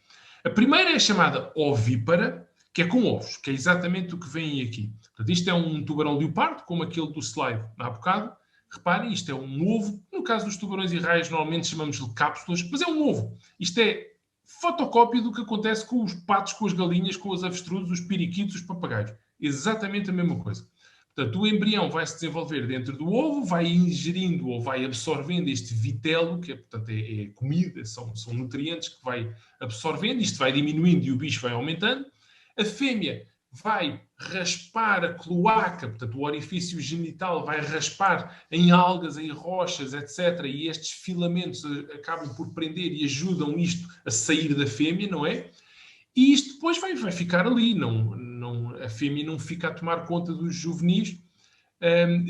A primeira é chamada ovípara, que é com ovos, que é exatamente o que vem aqui. Portanto, isto é um tubarão leopardo, como aquele do slide há bocado. Reparem, isto é um ovo. No caso dos tubarões e raias, normalmente chamamos-lhe cápsulas, mas é um ovo. Isto é fotocópia do que acontece com os patos, com as galinhas, com os avestruzes, os periquitos, os papagaios. Exatamente a mesma coisa. Portanto, o embrião vai se desenvolver dentro do ovo, vai ingerindo ou vai absorvendo este vitelo, que é comida, são nutrientes que vai absorvendo, isto vai diminuindo e o bicho vai aumentando. A fêmea vai raspar a cloaca, portanto, o orifício genital vai raspar em algas, em rochas, etc. E estes filamentos acabam por prender e ajudam isto a sair da fêmea, não é? E isto depois vai ficar ali. A fêmea não fica a tomar conta dos juvenis.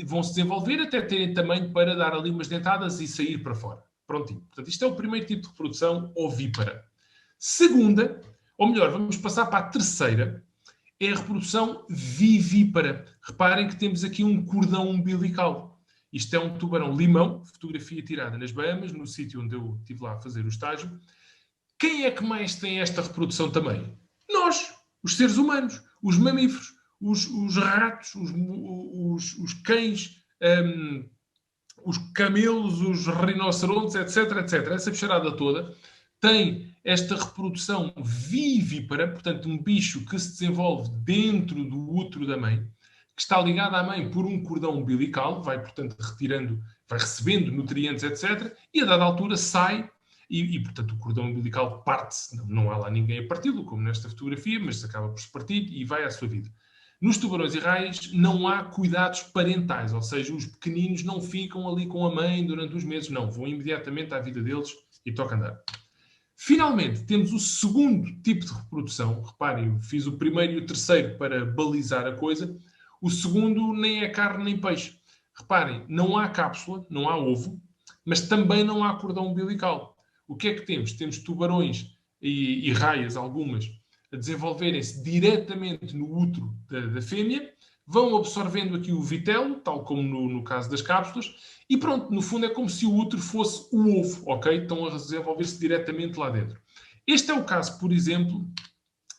Vão se desenvolver até terem tamanho para dar ali umas dentadas e sair para fora. Prontinho. Portanto, isto é o primeiro tipo de reprodução ovípara. Segunda, ou melhor, vamos passar para a terceira, é a reprodução vivípara. Reparem que temos aqui um cordão umbilical. Isto é um tubarão-limão, fotografia tirada nas Bahamas, no sítio onde eu estive lá a fazer o estágio. Quem é que mais tem esta reprodução também? Nós, os seres humanos, os mamíferos, os ratos, os cães, os camelos, os rinocerontes, etc, etc. Essa bicharada toda tem esta reprodução vivípara, portanto, um bicho que se desenvolve dentro do útero da mãe, que está ligado à mãe por um cordão umbilical, vai, portanto, vai recebendo nutrientes, etc., e a dada altura sai e portanto, o cordão umbilical parte-se. Não há lá ninguém a parti-lo, como nesta fotografia, mas acaba por se partir e vai à sua vida. Nos tubarões e raias não há cuidados parentais, ou seja, os pequeninos não ficam ali com a mãe durante uns meses, não, vão imediatamente à vida deles e toca andar. Finalmente, temos o segundo tipo de reprodução. Reparem, eu fiz o primeiro e o terceiro para balizar a coisa. O segundo nem é carne nem peixe. Reparem, não há cápsula, não há ovo, mas também não há cordão umbilical. O que é que temos? Temos tubarões e raias, algumas, a desenvolverem-se diretamente no útero da fêmea, vão absorvendo aqui o vitelo, tal como no caso das cápsulas, e pronto, no fundo é como se o útero fosse o ovo, ok? Estão a desenvolver-se diretamente lá dentro. Este é o caso, por exemplo,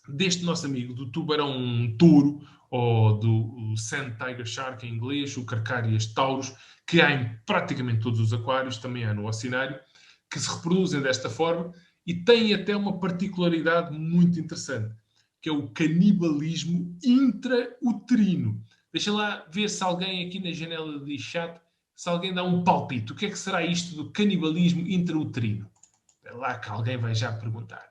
deste nosso amigo, do tubarão touro, ou do Sand Tiger Shark em inglês, o Carcarias taurus, que há em praticamente todos os aquários, também há no oceanário, que se reproduzem desta forma e têm até uma particularidade muito interessante, que é o canibalismo intrauterino. Deixa lá ver se alguém aqui na janela de chat, se alguém dá um palpite. O que é que será isto do canibalismo intrauterino? É lá que alguém vai já perguntar.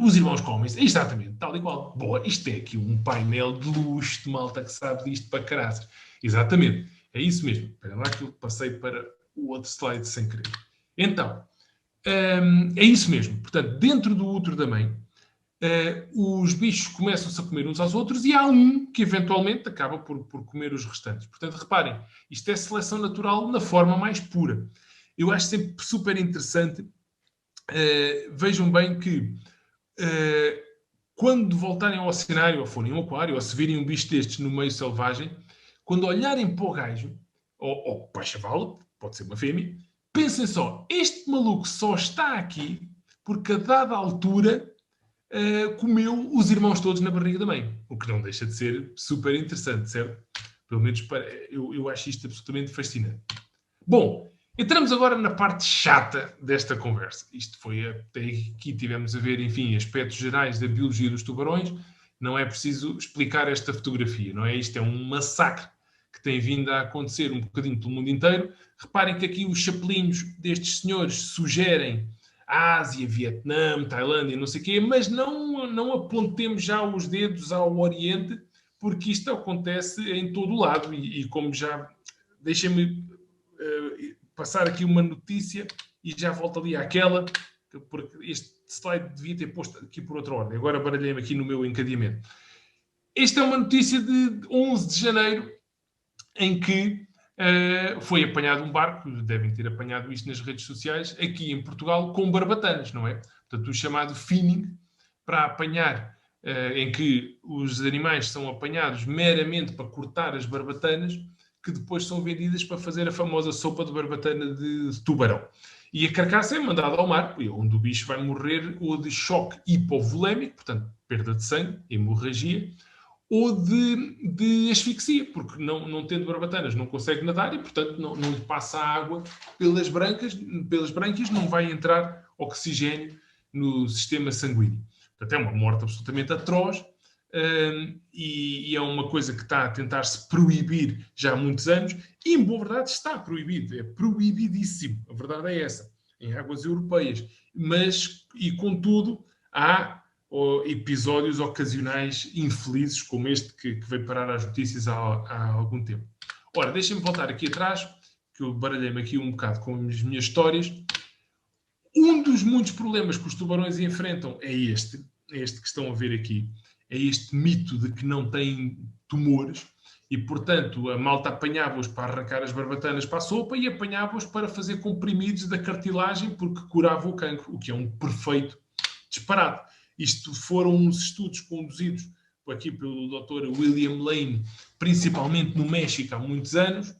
Os irmãos comem-se. Exatamente, tal e qual. Boa, isto é aqui um painel de luxo de malta que sabe disto para caraças. Exatamente, é isso mesmo. Espera lá que eu passei para o outro slide sem querer. Então, é isso mesmo. Portanto, dentro do útero da mãe, os bichos começam-se a comer uns aos outros e há um que eventualmente acaba por comer os restantes. Portanto, reparem, isto é seleção natural na forma mais pura. Eu acho sempre super interessante. Vejam bem que quando voltarem ao oceanário, ou forem ao aquário, ou se virem um bicho destes no meio selvagem, quando olharem para o gajo, ou para a chavala, pode ser uma fêmea, pensem só, este maluco só está aqui porque a dada altura comeu os irmãos todos na barriga da mãe. O que não deixa de ser super interessante, certo? Pelo menos eu acho isto absolutamente fascinante. Bom, Entramos agora na parte chata desta conversa. Isto foi até aqui tivemos a ver, enfim, aspectos gerais da biologia dos tubarões. Não é preciso explicar esta fotografia, não é? Isto é um massacre que tem vindo a acontecer um bocadinho pelo mundo inteiro. Reparem que aqui os chapelinhos destes senhores sugerem Ásia, Vietnã, Tailândia, não sei o quê, mas não apontemos já os dedos ao Oriente, porque isto acontece em todo o lado. E como já... Deixem-me passar aqui uma notícia e já volto ali àquela, porque este slide devia ter posto aqui por outra ordem. Agora baralhei-me aqui no meu encadeamento. Esta é uma notícia de 11 de janeiro, em que foi apanhado um barco, devem ter apanhado isto nas redes sociais, aqui em Portugal, com barbatanas, não é? Portanto, o chamado finning, para apanhar, em que os animais são apanhados meramente para cortar as barbatanas, que depois são vendidas para fazer a famosa sopa de barbatana de tubarão. E a carcaça é mandada ao mar, onde o bicho vai morrer ou de choque hipovolémico, portanto, perda de sangue, hemorragia, ou de asfixia, porque não tendo barbatanas não consegue nadar e, portanto, não lhe passa a água pelas brânquias, não vai entrar oxigênio no sistema sanguíneo. Portanto, é uma morte absolutamente atroz e é uma coisa que está a tentar-se proibir já há muitos anos e, em boa verdade, está proibido. É proibidíssimo. A verdade é essa. Em águas europeias. Mas, e contudo, há episódios ocasionais infelizes, como este que veio parar às notícias há algum tempo. Ora, deixem-me voltar aqui atrás, que eu baralhei-me aqui um bocado com as minhas histórias. Um dos muitos problemas que os tubarões enfrentam é este que estão a ver aqui. É este mito de que não têm tumores e, portanto, a malta apanhava-os para arrancar as barbatanas para a sopa e apanhava-os para fazer comprimidos da cartilagem porque curava o cancro, o que é um perfeito disparate. Isto foram uns estudos conduzidos aqui pelo Dr. William Lane, principalmente no México, há muitos anos.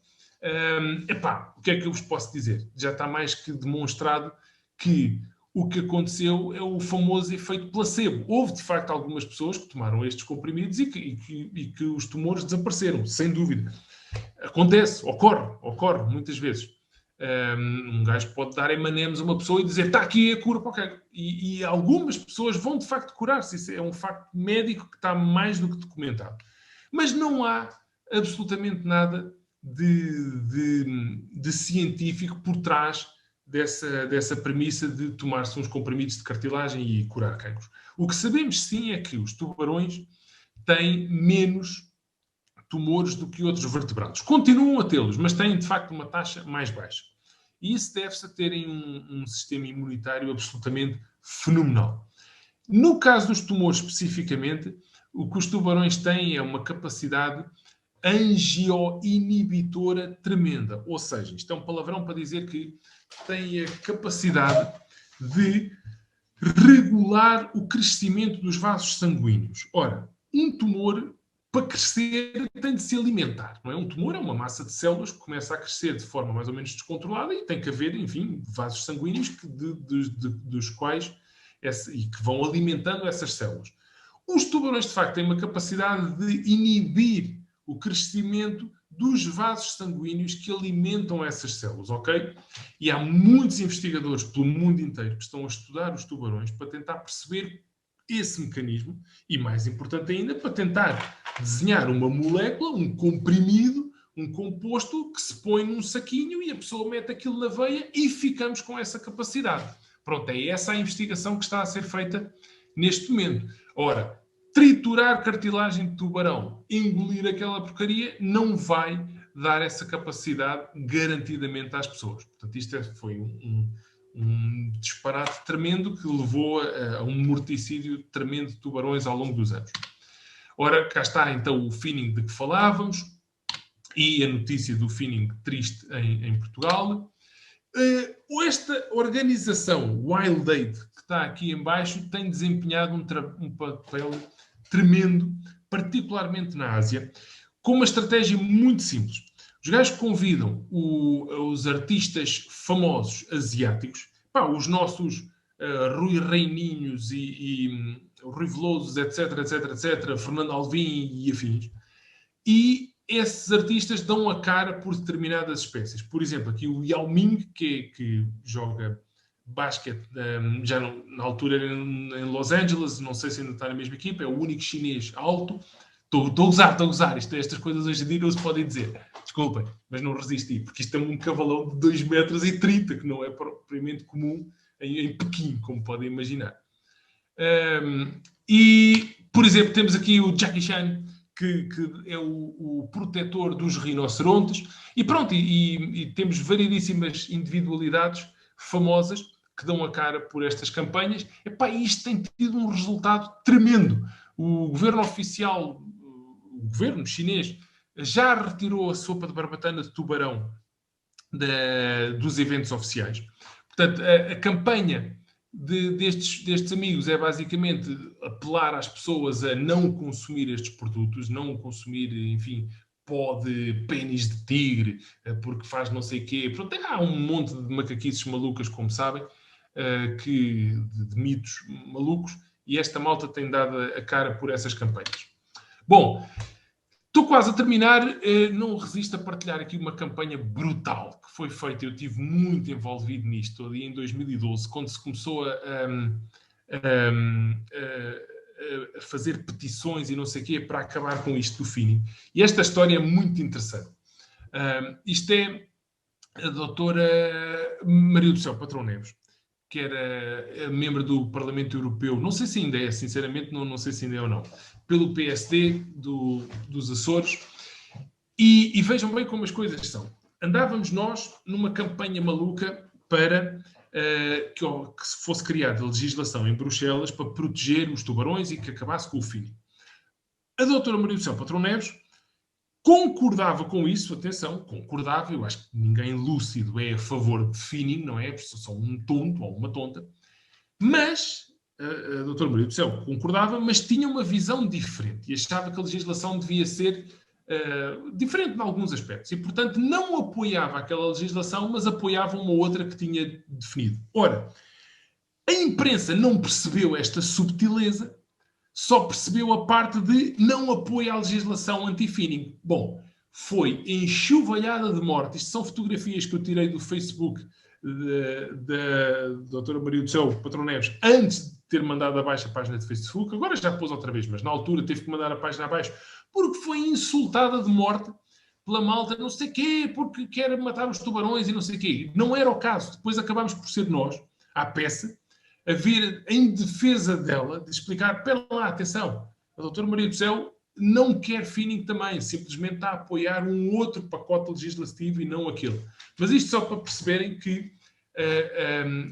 O que é que eu vos posso dizer? Já está mais que demonstrado que o que aconteceu é o famoso efeito placebo. Houve, de facto, algumas pessoas que tomaram estes comprimidos e que os tumores desapareceram, sem dúvida. Acontece, ocorre muitas vezes. Um gajo pode dar M&M's a uma pessoa e dizer está aqui a cura para o cancro. E algumas pessoas vão de facto curar-se. Isso é um facto médico que está mais do que documentado. Mas não há absolutamente nada de científico por trás dessa premissa de tomar-se uns comprimidos de cartilagem e curar cancros. O que sabemos sim é que os tubarões têm menos tumores do que outros vertebrados. Continuam a tê-los, mas têm, de facto, uma taxa mais baixa. E isso deve-se a terem um sistema imunitário absolutamente fenomenal. No caso dos tumores, especificamente, o que os tubarões têm é uma capacidade angioinibitora tremenda. Ou seja, isto é um palavrão para dizer que têm a capacidade de regular o crescimento dos vasos sanguíneos. Ora, um tumor, para crescer, tem de se alimentar. Não é? Um tumor é uma massa de células que começa a crescer de forma mais ou menos descontrolada e tem que haver, enfim, vasos sanguíneos dos quais e que vão alimentando essas células. Os tubarões, de facto, têm uma capacidade de inibir o crescimento dos vasos sanguíneos que alimentam essas células, ok? E há muitos investigadores pelo mundo inteiro que estão a estudar os tubarões para tentar perceber esse mecanismo e, mais importante ainda, para tentar desenhar uma molécula, um comprimido, um composto que se põe num saquinho e a pessoa mete aquilo na veia e ficamos com essa capacidade. Pronto, é essa a investigação que está a ser feita neste momento. Ora, triturar cartilagem de tubarão, engolir aquela porcaria, não vai dar essa capacidade garantidamente às pessoas. Portanto, isto foi um disparate tremendo que levou a um morticídio tremendo de tubarões ao longo dos anos. Ora, cá está então o finning de que falávamos e a notícia do finning triste em Portugal. Esta organização Wild Aid, que está aqui em baixo, tem desempenhado um papel tremendo, particularmente na Ásia, com uma estratégia muito simples. Os gajos convidam os artistas famosos asiáticos, os nossos Rui Reininhos e Rui Veloso, etc, Fernando Alvim e afins, e esses artistas dão a cara por determinadas espécies. Por exemplo, aqui o Yao Ming, que joga basquete, já na altura era em Los Angeles, não sei se ainda está na mesma equipa, é o único chinês alto. Estou a gozar. Estas coisas hoje em dia não se podem dizer. Desculpem, mas não resisti, porque isto é um cavalão de 2,30 metros, que não é propriamente comum em Pequim, como podem imaginar. E, por exemplo, temos aqui o Jackie Chan, que é o protetor dos rinocerontes. E pronto, e temos variedíssimas individualidades famosas que dão a cara por estas campanhas. Epá, isto tem tido um resultado tremendo. O governo oficial, o governo chinês, já retirou a sopa de barbatana de tubarão dos eventos oficiais. Portanto, a campanha destes amigos é basicamente apelar às pessoas a não consumir estes produtos, não consumir, enfim, pó de pênis de tigre, porque faz não sei o quê. Pronto, há um monte de macaquices malucas, como sabem, de mitos malucos, e esta malta tem dado a cara por essas campanhas. Bom, estou quase a terminar, não resisto a partilhar aqui uma campanha brutal que foi feita. Eu estive muito envolvido nisto ali em 2012, quando se começou a fazer petições e não sei o quê para acabar com isto do finning. E esta história é muito interessante. Isto é a doutora Maria do Céu Patrão Neves, que era membro do Parlamento Europeu, não sei se ainda é, sinceramente, não sei se ainda é ou não, pelo PSD dos Açores. E vejam bem como as coisas são. Andávamos nós numa campanha maluca para que se fosse criada legislação em Bruxelas para proteger os tubarões e que acabasse com o finning. A doutora Maria do Céu Patrão Neves concordava com isso, atenção, concordava, eu acho que ninguém lúcido é a favor de finning, não é? Só um tonto ou uma tonta, mas a doutora Maria do Céu concordava, mas tinha uma visão diferente e achava que a legislação devia ser diferente em alguns aspectos e, portanto, não apoiava aquela legislação, mas apoiava uma outra que tinha definido. Ora, a imprensa não percebeu esta subtileza, só percebeu a parte de não apoio à legislação anti-finning. Bom, foi enxovalhada de morte. Isto são fotografias que eu tirei do Facebook da doutora Maria do Céu Patrão Neves antes de ter mandado abaixo a página de Facebook. Agora já pôs outra vez, mas na altura teve que mandar a página abaixo porque foi insultada de morte pela malta, não sei o quê, porque quer matar os tubarões e não sei o quê. Não era o caso. Depois acabámos por ser nós, à peça, a vir em defesa dela, de explicar, pera lá, atenção, a doutora Maria do Céu não quer finning também, simplesmente está a apoiar um outro pacote legislativo e não aquele. Mas isto só para perceberem que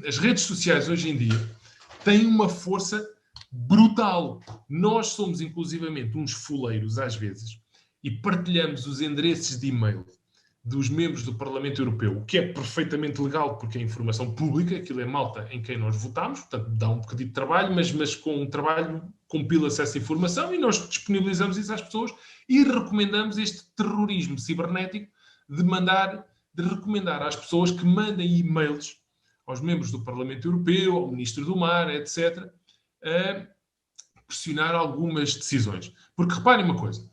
as redes sociais hoje em dia têm uma força brutal. Nós somos inclusivamente uns fuleiros às vezes e partilhamos os endereços de e-mail dos membros do Parlamento Europeu, o que é perfeitamente legal porque é informação pública, aquilo é malta em quem nós votamos, portanto dá um bocadinho de trabalho, mas com um trabalho compila-se essa informação e nós disponibilizamos isso às pessoas e recomendamos este terrorismo cibernético de recomendar às pessoas que mandem e-mails aos membros do Parlamento Europeu, ao Ministro do Mar, etc., a pressionar algumas decisões. Porque reparem uma coisa,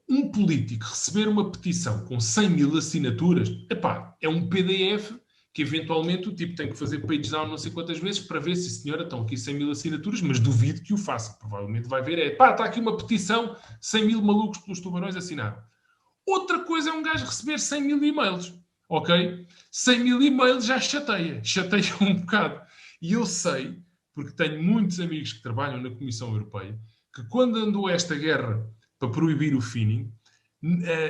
um político receber uma petição com 100 mil assinaturas, epá, é um PDF que eventualmente o tipo tem que fazer page down não sei quantas vezes para ver se, senhora, estão aqui 100 mil assinaturas, mas duvido que o faça. Provavelmente vai ver, está aqui uma petição, 100 mil malucos pelos tubarões assinaram. Outra coisa é um gajo receber 100 mil e-mails, ok? 100 mil e-mails já chateia um bocado. E eu sei, porque tenho muitos amigos que trabalham na Comissão Europeia, que quando andou esta guerra para proibir o finning,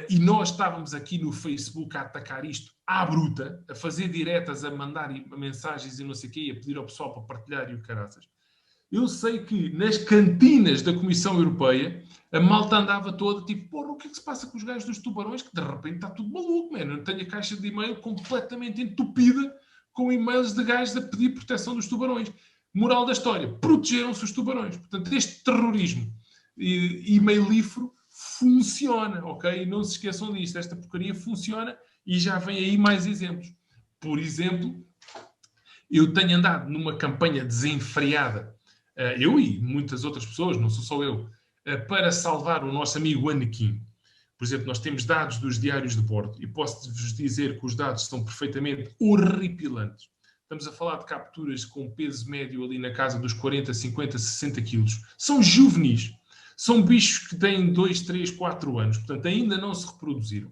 e nós estávamos aqui no Facebook a atacar isto à bruta, a fazer diretas, a mandar mensagens e não sei o quê, a pedir ao pessoal para partilhar e o caraças. Eu sei que nas cantinas da Comissão Europeia a malta andava toda tipo, porra, o que é que se passa com os gajos dos tubarões? Que de repente está tudo maluco, mano. Eu tenho a caixa de e-mail completamente entupida com e-mails de gajos a pedir proteção dos tubarões. Moral da história, protegeram-se os tubarões. Portanto, este terrorismo e-mailífero funciona, ok? Não se esqueçam disto, esta porcaria funciona e já vem aí mais exemplos. Por exemplo, eu tenho andado numa campanha desenfreada, eu e muitas outras pessoas, não sou só eu, para salvar o nosso amigo Anakin. Por exemplo, nós temos dados dos diários de bordo e posso-vos dizer que os dados são perfeitamente horripilantes. Estamos a falar de capturas com peso médio ali na casa dos 40, 50, 60 quilos. São juvenis. São bichos que têm 2, 3, 4 anos. Portanto, ainda não se reproduziram.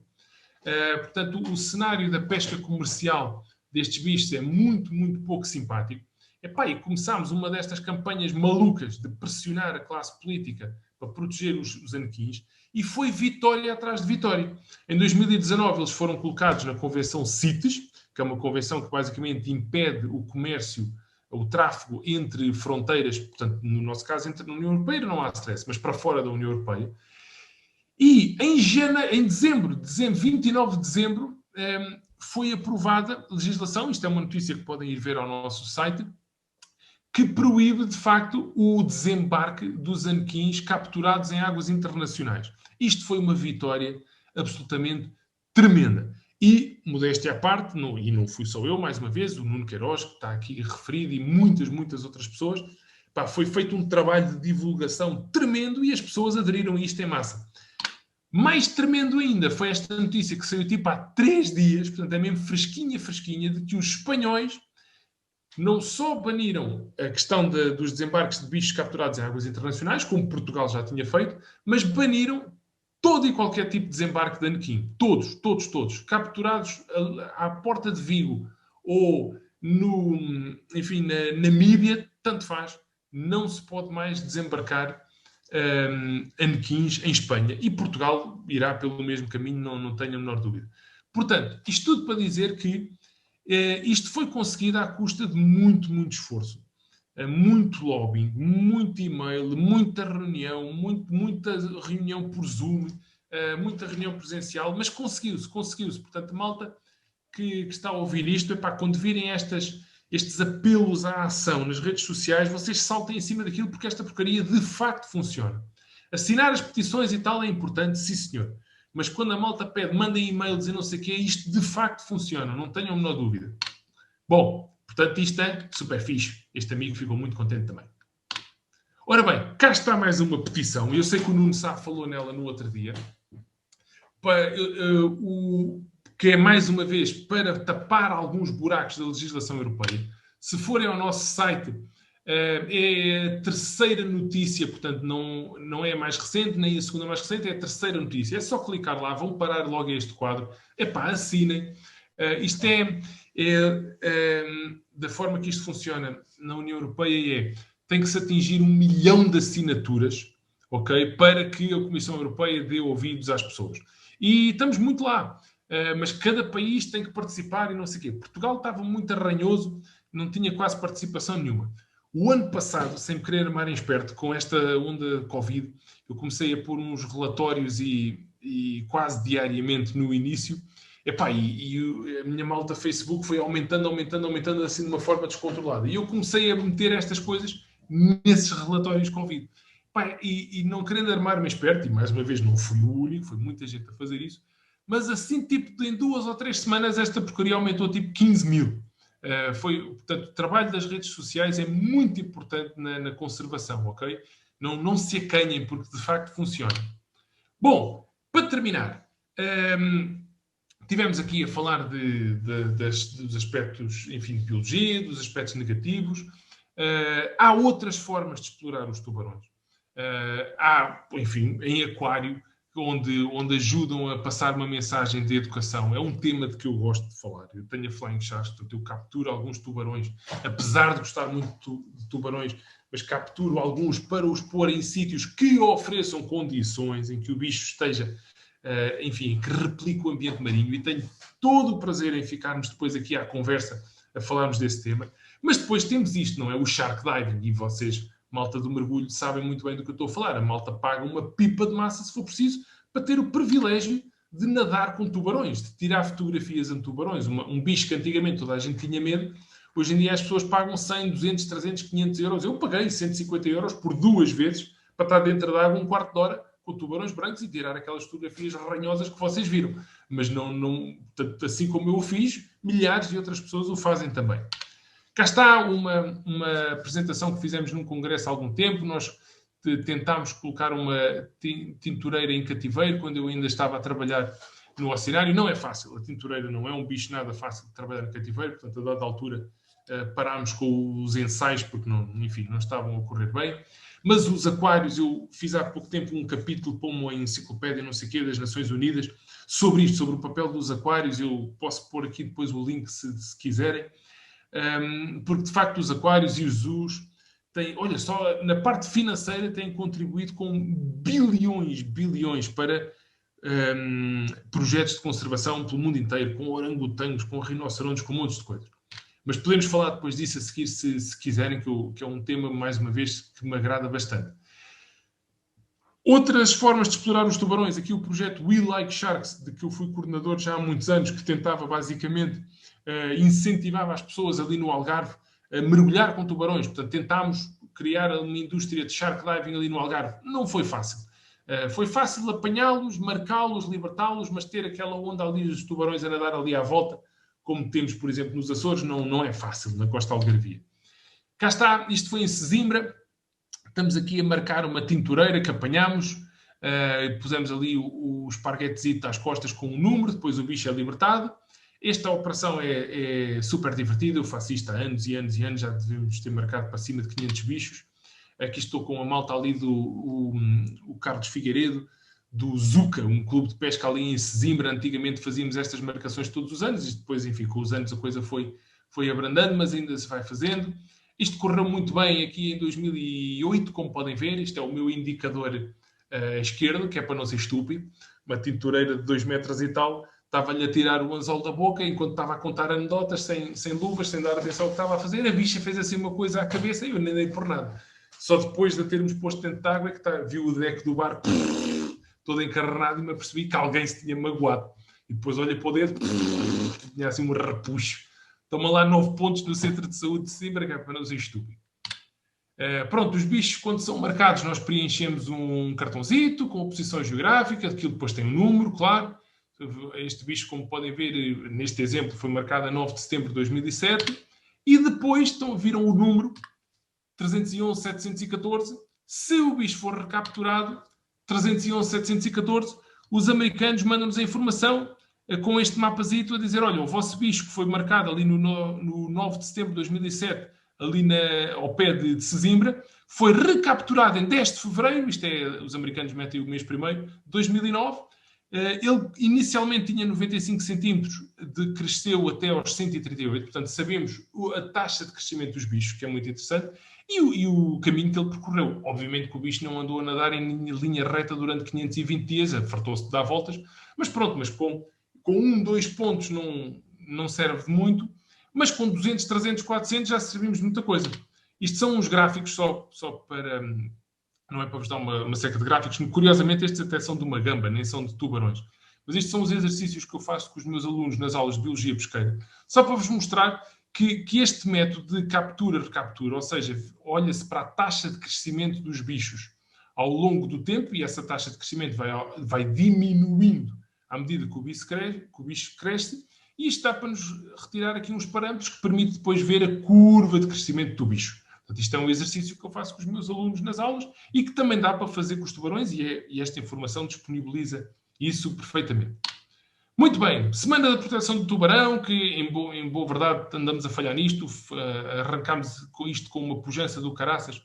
Portanto, o cenário da pesca comercial destes bichos é muito, muito pouco simpático. E começámos uma destas campanhas malucas de pressionar a classe política para proteger os anequins e foi vitória atrás de vitória. Em 2019 eles foram colocados na Convenção CITES, que é uma convenção que basicamente impede o comércio, o tráfego entre fronteiras, portanto, no nosso caso, entre a União Europeia não há stress, mas para fora da União Europeia. E em dezembro, 29 de dezembro, foi aprovada legislação, isto é uma notícia que podem ir ver ao nosso site, que proíbe, de facto, o desembarque dos anequins capturados em águas internacionais. Isto foi uma vitória absolutamente tremenda. E, modéstia à parte, e não fui só eu, mais uma vez, o Nuno Queiroz, que está aqui referido, e muitas outras pessoas, foi feito um trabalho de divulgação tremendo e as pessoas aderiram a isto em massa. Mais tremendo ainda foi esta notícia que saiu há 3 dias, portanto é mesmo fresquinha, de que os espanhóis não só baniram a questão dos desembarques de bichos capturados em águas internacionais, como Portugal já tinha feito, mas baniram todo e qualquer tipo de desembarque de anequim. Todos. Capturados à porta de Vigo ou na Namíbia, tanto faz, não se pode mais desembarcar anequins em Espanha. E Portugal irá pelo mesmo caminho, não tenho a menor dúvida. Portanto, isto tudo para dizer que isto foi conseguido à custa de muito esforço. Muito lobbying, muito e-mail, muita reunião, muita reunião por Zoom, muita reunião presencial, mas conseguiu-se. Portanto, malta que está a ouvir isto, quando virem estes apelos à ação nas redes sociais, vocês saltem em cima daquilo porque esta porcaria de facto funciona. Assinar as petições e tal é importante, sim senhor. Mas quando a malta pede, mandem e-mails e não sei o quê, isto de facto funciona, não tenham a menor dúvida. Bom, portanto isto é super fixe. Este amigo ficou muito contente também. Ora bem, cá está mais uma petição. Eu sei que o Nuno Sá falou nela no outro dia. Que é, mais uma vez, para tapar alguns buracos da legislação europeia. Se forem ao nosso site, é a terceira notícia, portanto, não é a mais recente, nem a segunda mais recente, é a terceira notícia. É só clicar lá, vão parar logo a este quadro. Assinem. Isto da forma que isto funciona na União Europeia tem que se atingir 1 milhão de assinaturas, ok, para que a Comissão Europeia dê ouvidos às pessoas. E estamos muito lá. Mas cada país tem que participar e não sei o quê. Portugal estava muito arranhoso, não tinha quase participação nenhuma. O ano passado, sem me querer armar em esperto, com esta onda Covid, eu comecei a pôr uns relatórios e quase diariamente no início. E a minha malta Facebook foi aumentando assim de uma forma descontrolada. E eu comecei a meter estas coisas nesses relatórios Covid. E não querendo armar-me esperto, e mais uma vez não fui o único, foi muita gente a fazer isso, mas assim, em 2 ou 3 semanas, esta porcaria aumentou 15 mil. Portanto, o trabalho das redes sociais é muito importante na conservação, ok? Não se acanhem, porque de facto funciona. Bom, para terminar, tivemos aqui a falar dos aspectos, enfim, de biologia, dos aspectos negativos. Há outras formas de explorar os tubarões. Há, enfim, em aquário, onde ajudam a passar uma mensagem de educação. É um tema de que eu gosto de falar. Eu tenho a Flying Sharks, portanto, eu capturo alguns tubarões, apesar de gostar muito de tubarões, mas capturo alguns para os pôr em sítios que ofereçam condições em que o bicho esteja, enfim, que replique o ambiente marinho. E tenho todo o prazer em ficarmos depois aqui à conversa a falarmos desse tema. Mas depois temos isto, não é? O shark diving. E vocês, malta do mergulho, sabem muito bem do que eu estou a falar. A malta paga uma pipa de massa, se for preciso, para ter o privilégio de nadar com tubarões, de tirar fotografias em tubarões. Um bicho que antigamente toda a gente tinha medo, hoje em dia as pessoas pagam 100, 200, 300, 500 euros. Eu paguei 150 euros por 2 vezes para estar dentro da água 1/4 de hora com tubarões brancos e tirar aquelas fotografias ranhosas que vocês viram. Mas assim como eu o fiz, milhares de outras pessoas o fazem também. Cá está uma apresentação que fizemos num congresso há algum tempo. Nós tentámos colocar uma tintureira em cativeiro quando eu ainda estava a trabalhar no oceanário. Não é fácil, a tintureira não é um bicho nada fácil de trabalhar no cativeiro, portanto, a dada altura parámos com os ensaios porque não estavam a correr bem. Mas os aquários, eu fiz há pouco tempo um capítulo para uma enciclopédia, não sei o quê, das Nações Unidas, sobre isto, sobre o papel dos aquários. Eu posso pôr aqui depois o link se quiserem, porque de facto os aquários e os zoos têm, olha, só na parte financeira têm contribuído com bilhões para projetos de conservação pelo mundo inteiro, com orangotangos, com rinocerontes, com montes de coisas. Mas podemos falar depois disso a seguir, se quiserem, que é um tema, mais uma vez, que me agrada bastante. Outras formas de explorar os tubarões. Aqui o projeto We Like Sharks, de que eu fui coordenador já há muitos anos, que tentava basicamente incentivava as pessoas ali no Algarve a mergulhar com tubarões. Portanto, tentámos criar uma indústria de shark diving ali no Algarve. Não foi fácil. Foi fácil apanhá-los, marcá-los, libertá-los, mas ter aquela onda ali dos tubarões a nadar ali à volta, como temos, por exemplo, nos Açores, não é fácil, na Costa Algarvia. Cá está, isto foi em Sesimbra. Estamos aqui a marcar uma tintureira que apanhámos. Pusemos ali o esparguetezito às costas com um número, depois o bicho é libertado. Esta operação é super divertida. Eu faço isto há anos e anos e anos. Já devemos ter marcado para cima de 500 bichos. Aqui estou com a malta ali do Carlos Figueiredo, do Zuca, um clube de pesca ali em Sesimbra. Antigamente fazíamos estas marcações todos os anos, e depois, enfim, com os anos a coisa foi abrandando, mas ainda se vai fazendo. Isto correu muito bem aqui em 2008, como podem ver. Isto é o meu indicador esquerdo, que é para não ser estúpido. Uma tintureira de 2 metros e tal, estava-lhe a tirar o anzol da boca, enquanto estava a contar anedotas, sem luvas, sem dar atenção ao que estava a fazer. A bicha fez assim uma coisa à cabeça e eu nem dei por nada. Só depois de a termos posto dentro de água é que viu o deck do bar todo encarnado e me apercebi que alguém se tinha magoado. E depois olhei para o dedo, tinha assim um repuxo. Toma lá 9 pontos no Centro de Saúde de Sesimbra, que é para não ser estúpido. Pronto, os bichos, quando são marcados, nós preenchemos um cartãozito com a posição geográfica, aquilo depois tem um número, claro. Este bicho, como podem ver, neste exemplo, foi marcado a 9 de setembro de 2007. E depois viram o número 311-714. Se o bicho for recapturado, 311-714, os americanos mandam-nos a informação com este mapazito a dizer, olha, o vosso bicho que foi marcado ali no 9 de setembro de 2007, ali ao pé de Sesimbra, foi recapturado em 10 de fevereiro, isto é, os americanos metem o mês primeiro, de 2009. Ele inicialmente tinha 95 centímetros, cresceu até aos 138, portanto sabemos a taxa de crescimento dos bichos, que é muito interessante, e o caminho que ele percorreu. Obviamente que o bicho não andou a nadar em linha reta durante 520 dias, fartou-se de dar voltas, mas pronto, mas com 1, 2 pontos não serve de muito, mas com 200, 300, 400 já servimos de muita coisa. Isto são uns gráficos só para... Não é para vos dar uma seca de gráficos. Curiosamente, estes até são de uma gamba, nem são de tubarões. Mas estes são os exercícios que eu faço com os meus alunos nas aulas de Biologia Pesqueira. Só para vos mostrar que este método de captura-recaptura, ou seja, olha-se para a taxa de crescimento dos bichos ao longo do tempo, e essa taxa de crescimento vai diminuindo à medida que o bicho cresce, e isto dá para nos retirar aqui uns parâmetros que permite depois ver a curva de crescimento do bicho. Portanto, isto é um exercício que eu faço com os meus alunos nas aulas e que também dá para fazer com os tubarões, e esta informação disponibiliza isso perfeitamente. Muito bem, Semana da Proteção do Tubarão, que em boa verdade andamos a falhar nisto, arrancámos com isto com uma pujança do caraças,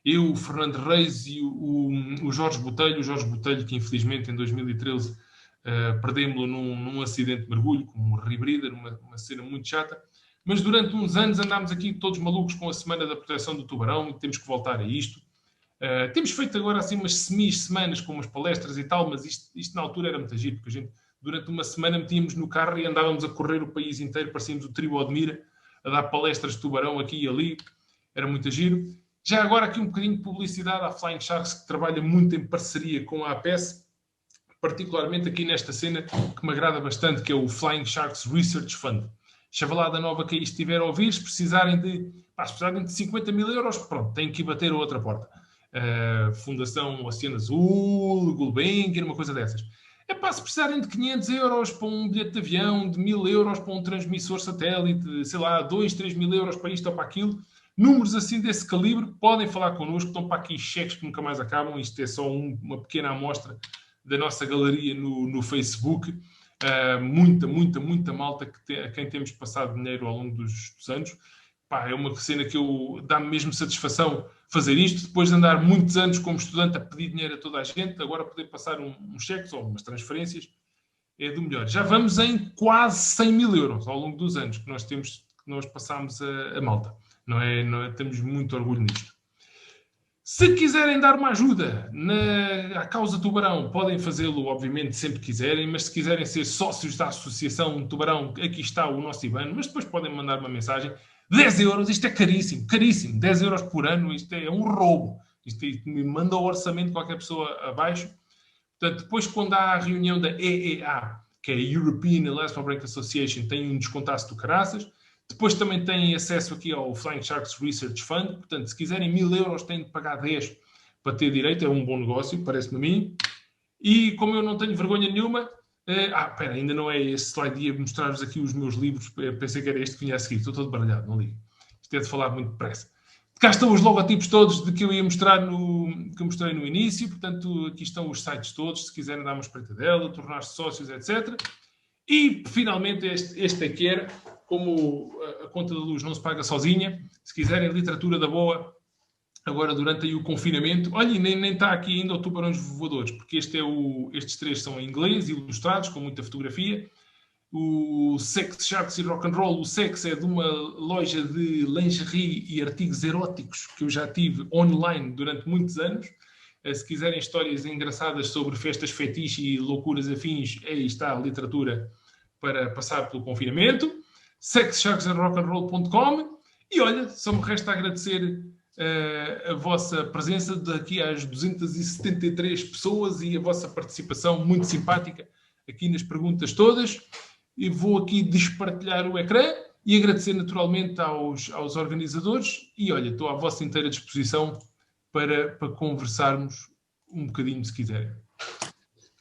eu, o Fernando Reis e o Jorge Botelho, que infelizmente em 2013 perdemos-lo num acidente de mergulho, com um rebrida, numa cena muito chata. Mas durante uns anos andámos aqui todos malucos com a Semana da Proteção do Tubarão e temos que voltar a isto. Temos feito agora assim umas semanas com umas palestras e tal, mas isto na altura era muito giro, porque a gente durante uma semana metíamos no carro e andávamos a correr o país inteiro, parecíamos o trio Odmira, a dar palestras de tubarão aqui e ali, era muito giro. Já agora aqui um bocadinho de publicidade à Flying Sharks, que trabalha muito em parceria com a APES, particularmente aqui nesta cena que me agrada bastante, que é o Flying Sharks Research Fund. Chavalada nova que aí estiver a ouvir, se precisarem de 50 mil euros, pronto, têm que ir bater a outra porta. Fundação Oceano Azul, Gulbenkian, uma coisa dessas. Se precisarem de 500 euros para um bilhete de avião, de 1000 euros para um transmissor satélite, sei lá, 2, 3 mil euros para isto ou para aquilo, Números assim desse calibre, podem falar connosco, estão para aqui cheques que nunca mais acabam, isto é só uma pequena amostra da nossa galeria no Facebook. Muita malta a quem temos passado dinheiro ao longo dos anos. Pá, é uma cena que dá-me mesmo satisfação fazer isto, depois de andar muitos anos como estudante a pedir dinheiro a toda a gente, agora poder passar uns cheques ou umas transferências é do melhor. Já vamos em quase 100 mil euros ao longo dos anos que nós passámos a malta. Não é, temos muito orgulho nisto. Se quiserem dar uma ajuda à causa Tubarão, podem fazê-lo, obviamente, sempre quiserem, mas se quiserem ser sócios da Associação Tubarão, aqui está o nosso IBAN, mas depois podem mandar uma mensagem. 10 euros, isto é caríssimo, caríssimo. 10 euros por ano, isto é um roubo. Isto me manda o orçamento de qualquer pessoa abaixo. Portanto, depois quando há a reunião da EEA, que é a European Electron Brake Association, tem um descontaço do caraças. Depois também têm acesso aqui ao Flying Sharks Research Fund. Portanto, se quiserem 1000 euros, têm de pagar 10 para ter direito. É um bom negócio, parece-me a mim. E como eu não tenho vergonha nenhuma... espera, ainda não é este slide. Ia mostrar-vos aqui os meus livros. Pensei que era este que vinha a seguir. Estou todo baralhado, não ligo. Isto é de falar muito depressa. Cá estão os logotipos todos de que eu ia mostrar que eu mostrei no início. Portanto, aqui estão os sites todos. Se quiserem dar uma espreitadela, tornar-se sócios, etc. E, finalmente, este aqui era... Como a conta da luz não se paga sozinha, se quiserem literatura da boa, agora durante aí o confinamento, olha, nem está aqui ainda o Tubarões Voadores, porque estes três são em inglês, ilustrados, com muita fotografia. O Sex, Sharks e Rock and Roll, o Sex é de uma loja de lingerie e artigos eróticos que eu já tive online durante muitos anos. Se quiserem histórias engraçadas sobre festas fetiche e loucuras afins, aí está a literatura para passar pelo confinamento. sexsharksandrockandroll.com. E olha, só me resta agradecer a vossa presença daqui às 273 pessoas e a vossa participação muito simpática aqui nas perguntas todas. E vou aqui despartilhar o ecrã e agradecer naturalmente aos organizadores e olha, estou à vossa inteira disposição para conversarmos um bocadinho se quiserem.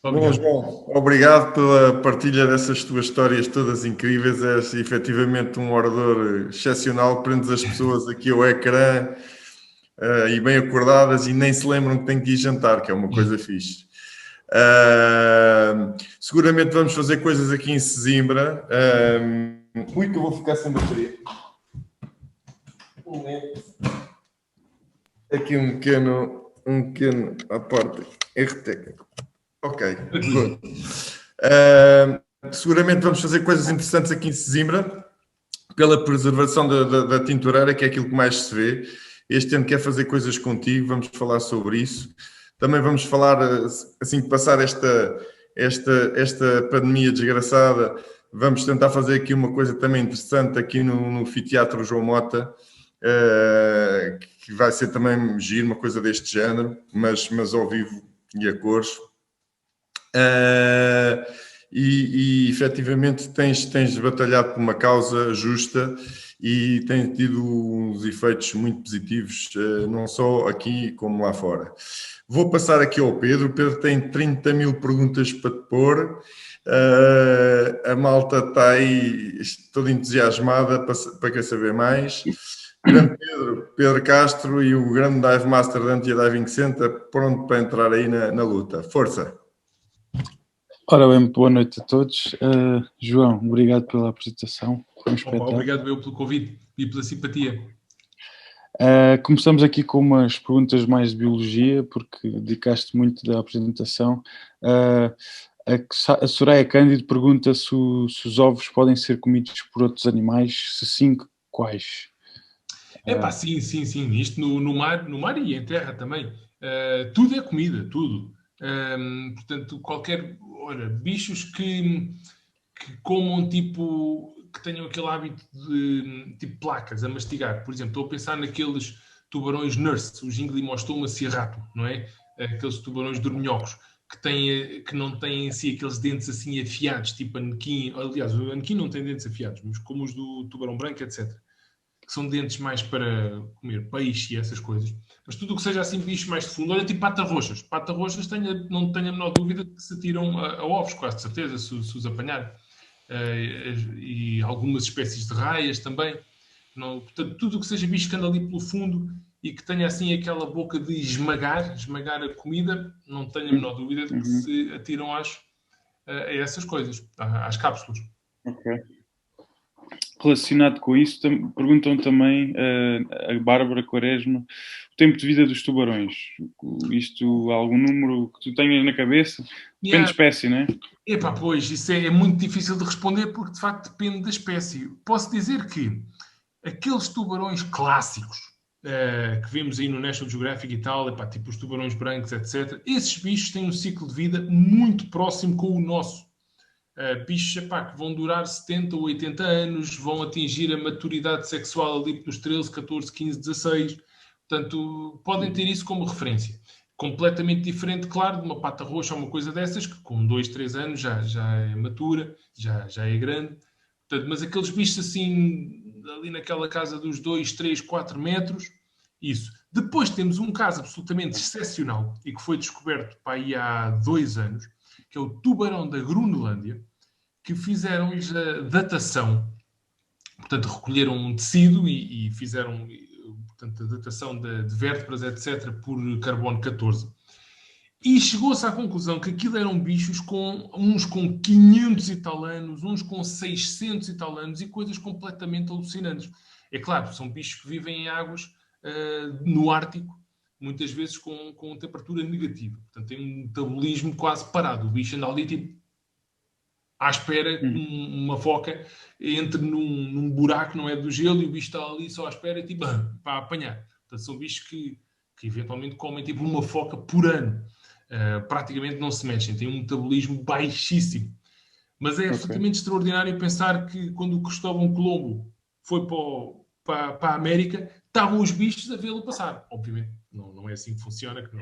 Bom, João, obrigado pela partilha dessas tuas histórias todas incríveis. És efetivamente um orador excepcional, prendes as pessoas aqui ao ecrã e bem acordadas e nem se lembram que têm que ir jantar, que é uma coisa fixe. Seguramente vamos fazer coisas aqui em Sesimbra. Que eu vou ficar sem bateria. Um momento. Aqui um pequeno à parte. Erro técnico. Ok, good. Seguramente vamos fazer coisas interessantes aqui em Sesimbra, pela preservação da tintureira, que é aquilo que mais se vê. Este ano quer fazer coisas contigo, vamos falar sobre isso. Também vamos falar, assim que passar esta pandemia desgraçada, vamos tentar fazer aqui uma coisa também interessante aqui no Anfiteatro João Mota, que vai ser também giro, uma coisa deste género, mas ao vivo e a cores. E efetivamente tens batalhado por uma causa justa e tens tido uns efeitos muito positivos, não só aqui como lá fora. Vou passar aqui ao Pedro. O Pedro tem 30 mil perguntas para te pôr. A malta está aí toda entusiasmada para querer saber mais. Grande Pedro Castro e o grande Dive Master da Anti-Diving Center, pronto para entrar aí na luta. Força! Ora bem, boa noite a todos. João, obrigado pela apresentação. Obrigado eu pelo convite e pela simpatia. Começamos aqui com umas perguntas mais de biologia, porque dedicaste muito da apresentação. A Soraya Cândido pergunta se os ovos podem ser comidos por outros animais, se sim, quais? Sim. Isto no mar e em terra também. Tudo é comida, tudo. Portanto, bichos que comam que tenham aquele hábito de tipo placas a mastigar. Por exemplo, estou a pensar naqueles tubarões nurse, os Inglimostoma cirratum, não é? Aqueles tubarões dorminhocos que não têm em si aqueles dentes assim afiados, tipo anequim. Aliás, o anequim não tem dentes afiados, mas como os do tubarão branco, etc. Que são dentes mais para comer peixe e essas coisas. Mas tudo o que seja assim bicho mais de fundo, olha, tipo pata-roxas. Pata-roxas não tenho a menor dúvida que se tiram a ovos, quase de certeza, se os apanhar. E algumas espécies de raias também. Não, portanto, tudo o que seja bicho que anda ali pelo fundo e que tenha assim aquela boca de esmagar a comida, não tenho a menor dúvida de que se atiram a essas coisas, às cápsulas. Ok. Relacionado com isso, perguntam também a Bárbara Quaresma o tempo de vida dos tubarões. Isto, há algum número que tu tenhas na cabeça? Depende de espécie, não é? Epá, pois, isso é muito difícil de responder porque de facto depende da espécie. Posso dizer que aqueles tubarões clássicos que vemos aí no National Geographic e tal, epá, tipo os tubarões brancos, etc., esses bichos têm um ciclo de vida muito próximo com o nosso. Bichos epá, que vão durar 70 ou 80 anos, vão atingir a maturidade sexual ali pelos 13, 14, 15, 16. Portanto, podem ter isso como referência. Completamente diferente, claro, de uma pata roxa ou uma coisa dessas, que com 2, 3 anos já é matura, já é grande. Portanto, mas aqueles bichos assim, ali naquela casa dos 2, 3, 4 metros, isso. Depois temos um caso absolutamente excepcional e que foi descoberto pá, aí há 2 anos, que é o tubarão da Groenlândia, que fizeram-lhes a datação. Portanto, recolheram um tecido e fizeram portanto, a datação de vértebras, etc., por carbono 14. E chegou-se à conclusão que aquilo eram bichos uns com 500 e tal anos, uns com 600 e tal anos, e coisas completamente alucinantes. É claro, são bichos que vivem em águas no Ártico, muitas vezes com temperatura negativa. Portanto, tem um metabolismo quase parado. O bicho anda ali, tipo, à espera que uma foca entre num buraco, não é, do gelo, e o bicho está ali só à espera, tipo, para apanhar. Portanto, são bichos que eventualmente comem, tipo, uma foca por ano. Praticamente não se mexem. Têm um metabolismo baixíssimo. Mas é absolutamente extraordinário pensar que quando o Cristóvão Colombo foi para a América, estavam os bichos a vê-lo passar. Obviamente, não é assim que funciona, que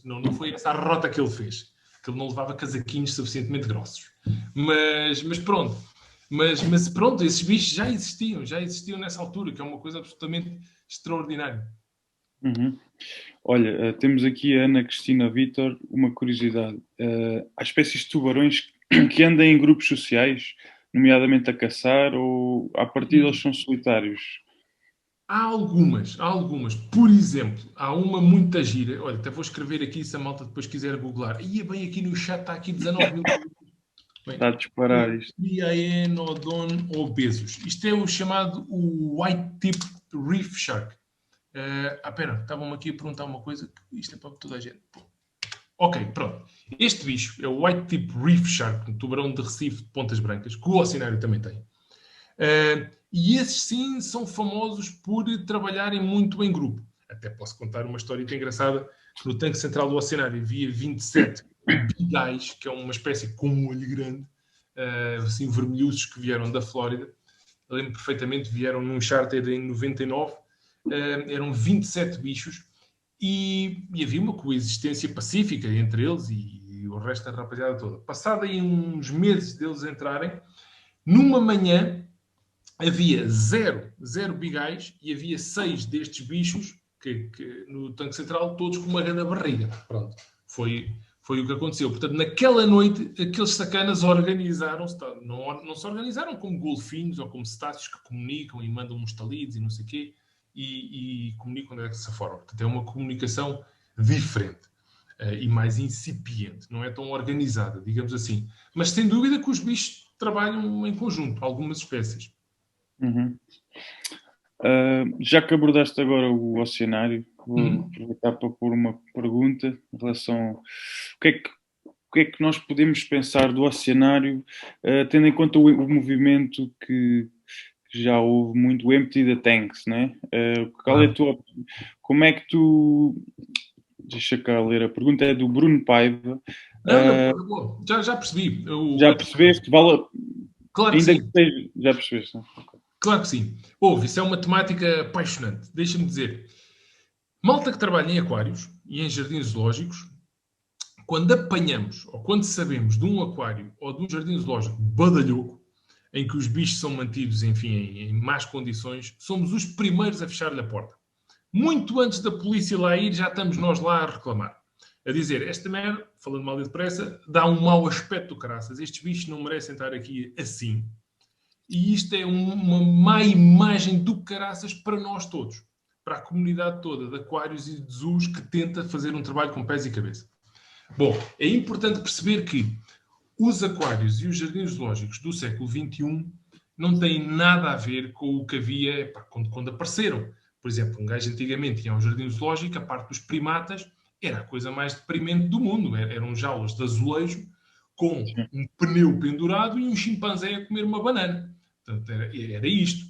não foi essa a rota que ele fez. Que ele não levava casaquinhos suficientemente grossos. Mas pronto. Mas pronto, esses bichos já existiam nessa altura, que é uma coisa absolutamente extraordinária. Olha, temos aqui a Ana Cristina Vítor, uma curiosidade. Há espécies de tubarões que andam em grupos sociais, nomeadamente a caçar, ou à partida eles são solitários? Há algumas. Por exemplo, há uma muito gira. Olha, até vou escrever aqui se a malta depois quiser googlar. E bem, aqui no chat está aqui 19 mil. Está a disparar isto. Triaenodon obesos. Isto é o chamado White Tip Reef Shark. Pera, estavam-me aqui a perguntar uma coisa. Isto é para toda a gente. Ok, pronto. Este bicho é o White Tip Reef Shark, um tubarão de Recife de Pontas Brancas, que o Oceanário também tem. E esses sim são famosos por trabalharem muito em grupo. Até posso contar uma história engraçada. No tanque central do Oceanário havia 27 bigais, que é uma espécie com um olho grande, assim vermelhuços, que vieram da Flórida. Eu lembro perfeitamente, vieram num charter em 99. Eram 27 bichos e havia uma coexistência pacífica entre eles e o resto da rapaziada toda. Passado aí uns meses deles entrarem, numa manhã havia zero bigais e havia 6 destes bichos que no tanque central, todos com uma grande barriga. Pronto, foi o que aconteceu. Portanto, naquela noite, aqueles sacanas organizaram-se. Não se organizaram como golfinhos ou como cetáceos que comunicam e mandam uns talidos e não sei o quê, e comunicam dessa forma. Portanto, é uma comunicação diferente e mais incipiente. Não é tão organizada, digamos assim. Mas, sem dúvida, que os bichos trabalham em conjunto, algumas espécies. Já que abordaste agora o Oceanário, vou aproveitar para pôr uma pergunta em relação o que é que nós podemos pensar do Oceanário, tendo em conta o movimento que já houve muito, o Empty the Tanks, né? Qual é a tua... Como é que tu... Deixa cá ler, a pergunta é do Bruno Paiva. Não, já percebi. Já percebeste? Claro que sim. Já percebeste, não? Claro que sim. Isso é uma temática apaixonante. Deixa-me dizer. Malta que trabalha em aquários e em jardins zoológicos, quando apanhamos ou quando sabemos de um aquário ou de um jardim zoológico badalhoco, em que os bichos são mantidos, enfim, em más condições, somos os primeiros a fechar-lhe a porta. Muito antes da polícia lá ir, já estamos nós lá a reclamar. A dizer, esta merda, falando mal e depressa, dá um mau aspecto do caraças. Estes bichos não merecem estar aqui assim. E isto é uma má imagem do caraças para nós todos, para a comunidade toda de aquários e de zoos que tenta fazer um trabalho com pés e cabeça. Bom, é importante perceber que os aquários e os jardins zoológicos do século XXI não têm nada a ver com o que havia quando apareceram. Por exemplo, um gajo antigamente ia a um jardim zoológico, a parte dos primatas era a coisa mais deprimente do mundo. Eram jaulas de azulejo com um pneu pendurado e um chimpanzé a comer uma banana. Portanto, era isto,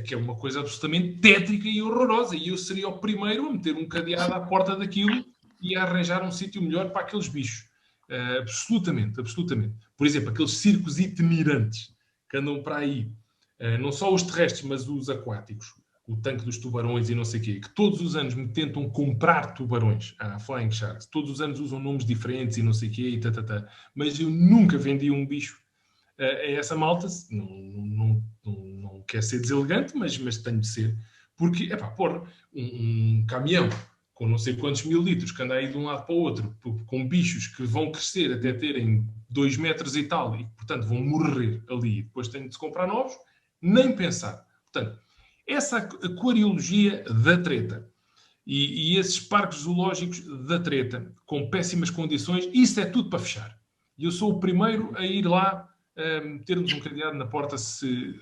que é uma coisa absolutamente tétrica e horrorosa. E eu seria o primeiro a meter um cadeado à porta daquilo e a arranjar um sítio melhor para aqueles bichos. Absolutamente, absolutamente. Por exemplo, aqueles circos itinerantes que andam para aí. Não só os terrestres, mas os aquáticos. O tanque dos tubarões e não sei o quê. Que todos os anos me tentam comprar tubarões. Flying Sharks. Todos os anos usam nomes diferentes e não sei o quê. E Mas eu nunca vendi um bicho a essa malta. Não quer ser deselegante, mas tenho de ser. Porque, pôr um caminhão com não sei quantos mil litros, que anda aí de um lado para o outro, com bichos que vão crescer até terem 2 metros e tal, e portanto vão morrer ali, e depois tenho de se comprar novos, nem pensar. Portanto, essa aquariologia da treta e esses parques zoológicos da treta, com péssimas condições, isso é tudo para fechar. E eu sou o primeiro a ir lá meter-nos um cadeado na porta se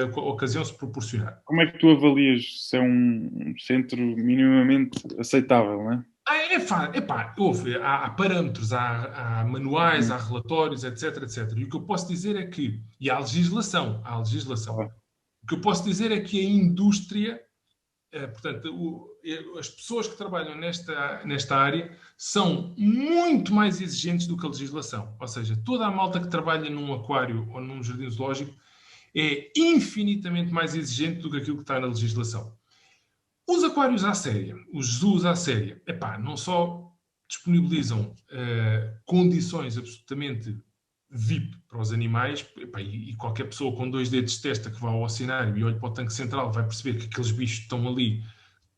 a ocasião se proporcionar. Como é que tu avalias se é um centro minimamente aceitável, não é? Há parâmetros, há manuais, há relatórios, etc, etc. E o que eu posso dizer é que... E há legislação. O que eu posso dizer é que a indústria... portanto, as pessoas que trabalham nesta área são muito mais exigentes do que a legislação. Ou seja, toda a malta que trabalha num aquário ou num jardim zoológico é infinitamente mais exigente do que aquilo que está na legislação. Os aquários à séria, os zoos à séria, não só disponibilizam condições absolutamente VIP para os animais, e qualquer pessoa com 2 dedos de testa que vá ao oceanário e olhe para o tanque central vai perceber que aqueles bichos estão ali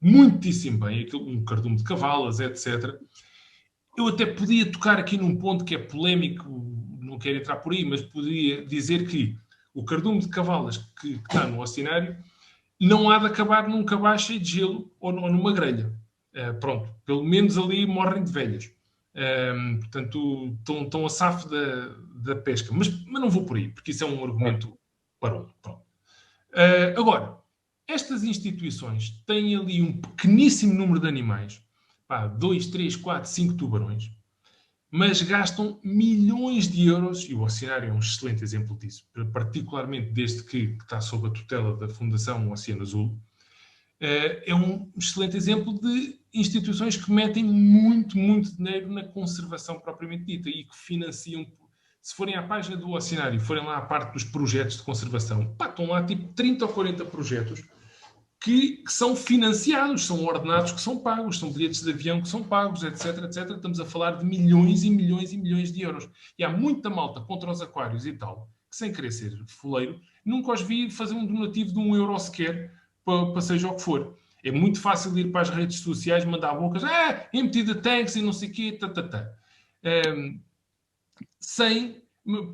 muitíssimo bem, um cardume de cavalas, etc. Eu até podia tocar aqui num ponto que é polémico, não quero entrar por aí, mas podia dizer que o cardume de cavalas que está no oceanário não há de acabar num cabaz cheio de gelo ou numa grelha. Pronto, pelo menos ali morrem de velhas. Portanto, estão a safo da pesca. Mas não vou por aí, porque isso é um argumento parou. Agora, estas instituições têm ali um pequeníssimo número de animais, 2, 3, 4, 5 tubarões, mas gastam milhões de euros, e o Oceanário é um excelente exemplo disso, particularmente desde que está sob a tutela da Fundação Oceano Azul. É um excelente exemplo de instituições que metem muito, muito dinheiro na conservação propriamente dita e que financiam. Se forem à página do Oceanário, forem lá à parte dos projetos de conservação, estão lá tipo 30 ou 40 projetos que são financiados, são ordenados que são pagos, são bilhetes de avião que são pagos, etc, etc. Estamos a falar de milhões e milhões e milhões de euros. E há muita malta contra os aquários e tal, que sem querer ser fuleiro, nunca os vi fazer um donativo de €1 sequer para seja o que for. É muito fácil ir para as redes sociais, mandar bocas, empty the tanks e não sei o quê,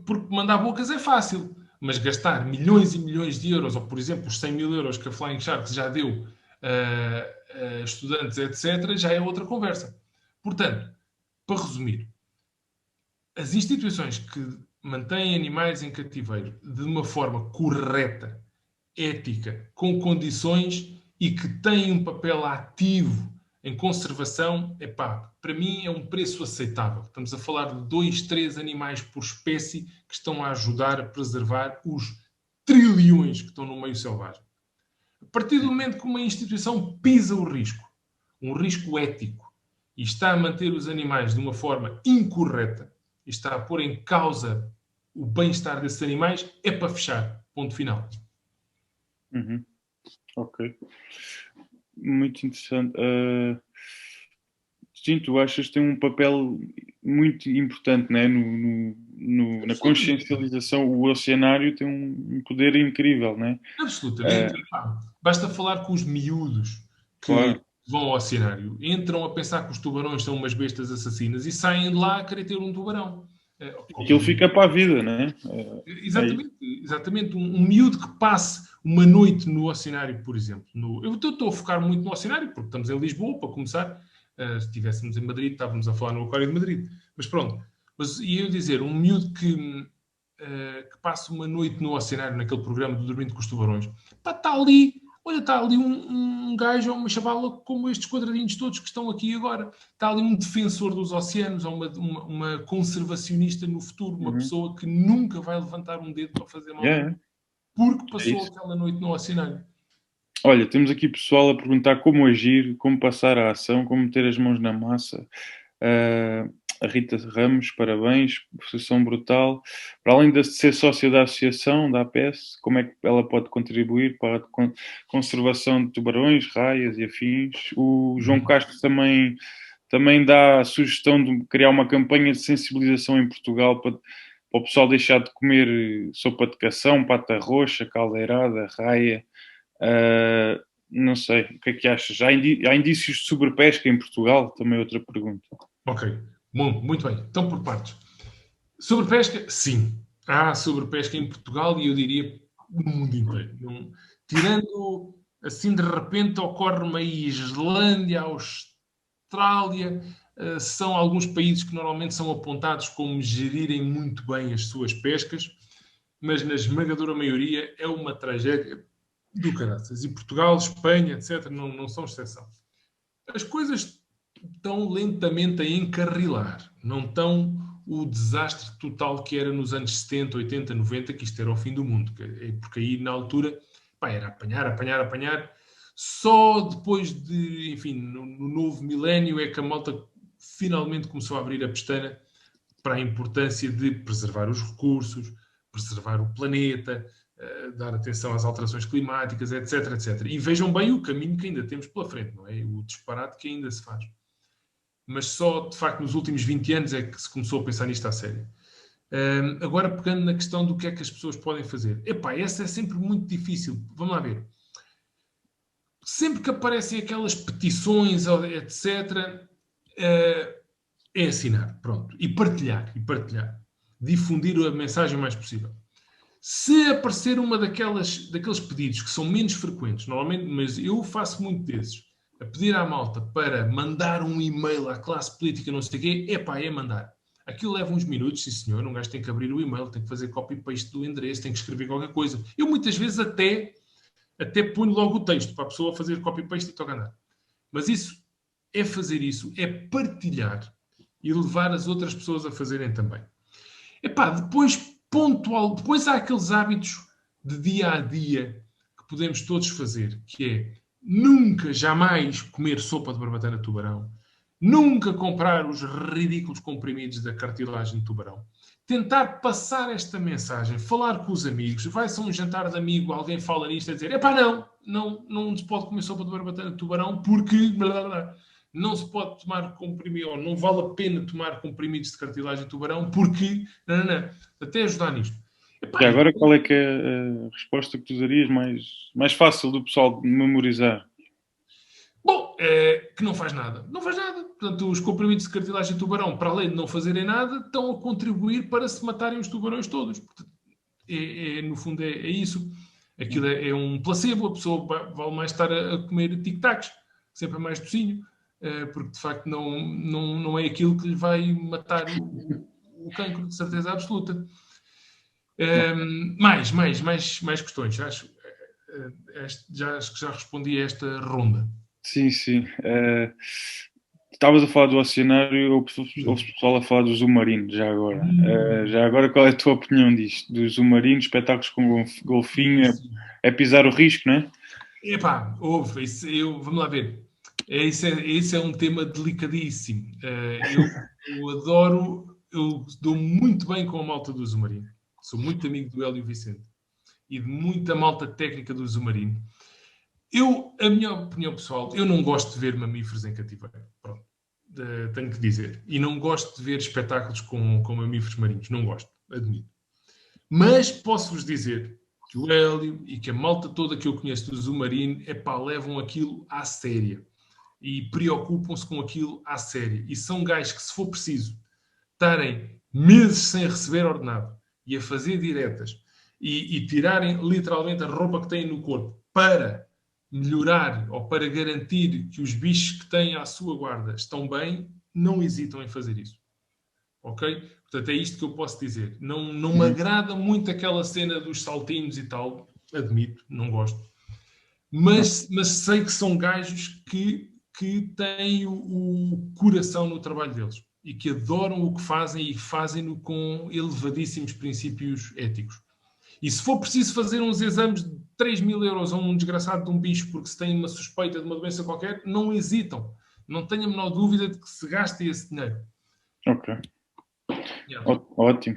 porque mandar bocas é fácil. Mas gastar milhões e milhões de euros, ou por exemplo os 100 mil euros que a Flying Sharks já deu a estudantes, etc., já é outra conversa. Portanto, para resumir, as instituições que mantêm animais em cativeiro de uma forma correta, ética, com condições e que têm um papel ativo em conservação, para mim é um preço aceitável. Estamos a falar de 2, 3 animais por espécie que estão a ajudar a preservar os trilhões que estão no meio selvagem. A partir do momento que uma instituição pisa o risco, um risco ético, e está a manter os animais de uma forma incorreta, e está a pôr em causa o bem-estar desses animais, é para fechar. Ponto final. Ok. Muito interessante. Sim, tu achas que tem um papel muito importante, né? Na consciencialização. O oceanário tem um poder incrível, né? Absolutamente. Basta falar com os miúdos que vão ao oceanário. Entram a pensar que os tubarões são umas bestas assassinas e saem de lá a querer ter um tubarão. Aquilo fica para a vida, não é? Exatamente. Um miúdo que passe uma noite no oceanário, por exemplo. Eu estou a focar muito no oceanário, porque estamos em Lisboa, para começar. Se estivéssemos em Madrid, estávamos a falar no Aquário de Madrid. Mas pronto. E eu dizer, um miúdo que passe uma noite no oceanário, naquele programa do Dormindo com os Tubarões, pá, está ali... Olha, está ali um gajo ou uma chavala como estes quadradinhos todos que estão aqui agora. Está ali um defensor dos oceanos, ou uma conservacionista no futuro, uma pessoa que nunca vai levantar um dedo para fazer mal, porque passou aquela noite no oceanário. Olha, temos aqui pessoal a perguntar como agir, como passar a ação, como meter as mãos na massa. A Rita Ramos, parabéns, posição brutal. Para além de ser sócia da associação, da APES, como é que ela pode contribuir para a conservação de tubarões, raias e afins? O João Castro também dá a sugestão de criar uma campanha de sensibilização em Portugal para o pessoal deixar de comer sopa de cação, pata roxa, caldeirada, raia. Não sei, o que é que achas? Há indícios de sobrepesca em Portugal? Também outra pergunta. Ok. Bom, muito bem. Então, por partes. Sobrepesca, sim. Há sobrepesca em Portugal e eu diria no mundo inteiro. Tirando, assim, de repente ocorre-me a Islândia, a Austrália, são alguns países que normalmente são apontados como gerirem muito bem as suas pescas, mas na esmagadora maioria é uma tragédia do caraças. E Portugal, Espanha, etc., não são exceção. As coisas estão lentamente a encarrilar. Não estão o desastre total que era nos anos 70, 80, 90, que isto era o fim do mundo. Porque aí, na altura, era apanhar. Só depois de, enfim, no novo milénio é que a malta finalmente começou a abrir a pestana para a importância de preservar os recursos, preservar o planeta, dar atenção às alterações climáticas, etc, etc. E vejam bem o caminho que ainda temos pela frente, não é? O disparate que ainda se faz. Mas só, de facto, nos últimos 20 anos é que se começou a pensar nisto à sério. Agora, pegando na questão do que é que as pessoas podem fazer. Essa é sempre muito difícil. Vamos lá ver. Sempre que aparecem aquelas petições, etc., é assinar, pronto. E partilhar. Difundir a mensagem o mais possível. Se aparecer uma daqueles pedidos que são menos frequentes, normalmente, mas eu faço muito desses, a pedir à malta para mandar um e-mail à classe política, não sei o quê, é mandar. Aquilo leva uns minutos, sim senhor, um gajo tem que abrir o e-mail, tem que fazer copy-paste do endereço, tem que escrever qualquer coisa. Eu muitas vezes até ponho logo o texto para a pessoa fazer copy-paste e toca andar. Mas isso é partilhar e levar as outras pessoas a fazerem também. Depois há aqueles hábitos de dia a dia que podemos todos fazer, que é nunca, jamais comer sopa de barbatana de tubarão, nunca comprar os ridículos comprimidos da cartilagem de tubarão, tentar passar esta mensagem, falar com os amigos, vai-se a um jantar de amigo, alguém fala nisto a dizer, não se pode comer sopa de barbatana de tubarão porque não se pode tomar comprimido, ou não vale a pena tomar comprimidos de cartilagem de tubarão porque, até ajudar nisto. E agora qual é que é a resposta que tu darias mais fácil do pessoal memorizar? Bom, que não faz nada. Não faz nada. Portanto, os comprimidos de cartilagem de tubarão, para além de não fazerem nada, estão a contribuir para se matarem os tubarões todos. Portanto, no fundo, é isso. Aquilo é um placebo. A pessoa vale mais estar a comer tic-tacs, sempre a mais docinho, porque, de facto, não é aquilo que lhe vai matar o cancro, de certeza absoluta. Mais questões. Acho que já respondi a esta ronda. Sim. Estavas a falar do oceanário, eu ouço o pessoal a falar do submarino, já agora. Já agora, qual é a tua opinião disto? Do submarino, espetáculos com golfinho, é pisar o risco, não é? Vamos lá ver. Esse é um tema delicadíssimo. Eu dou muito bem com a malta do submarino. Sou muito amigo do Hélio Vicente e de muita malta técnica do submarino. A minha opinião pessoal, eu não gosto de ver mamíferos em cativeiro. Pronto, tenho que dizer. E não gosto de ver espetáculos com mamíferos marinhos. Não gosto, admito. Mas posso-vos dizer que o Hélio e que a malta toda que eu conheço do submarino, levam aquilo à séria. E preocupam-se com aquilo à séria. E são gajos que, se for preciso, estarem meses sem receber ordenado e a fazer diretas e tirarem literalmente a roupa que têm no corpo para melhorar ou para garantir que os bichos que têm à sua guarda estão bem, não hesitam em fazer isso. Ok? Portanto, é isto que eu posso dizer. Não me agrada muito aquela cena dos saltinhos e tal. Admito, não gosto. Mas sei que são gajos que têm o coração no trabalho deles e que adoram o que fazem e fazem-no com elevadíssimos princípios éticos. E se for preciso fazer uns exames de 3.000 euros a um desgraçado de um bicho porque se tem uma suspeita de uma doença qualquer, não hesitam. Não tenho a menor dúvida de que se gaste esse dinheiro. Ok. Yeah. Ótimo.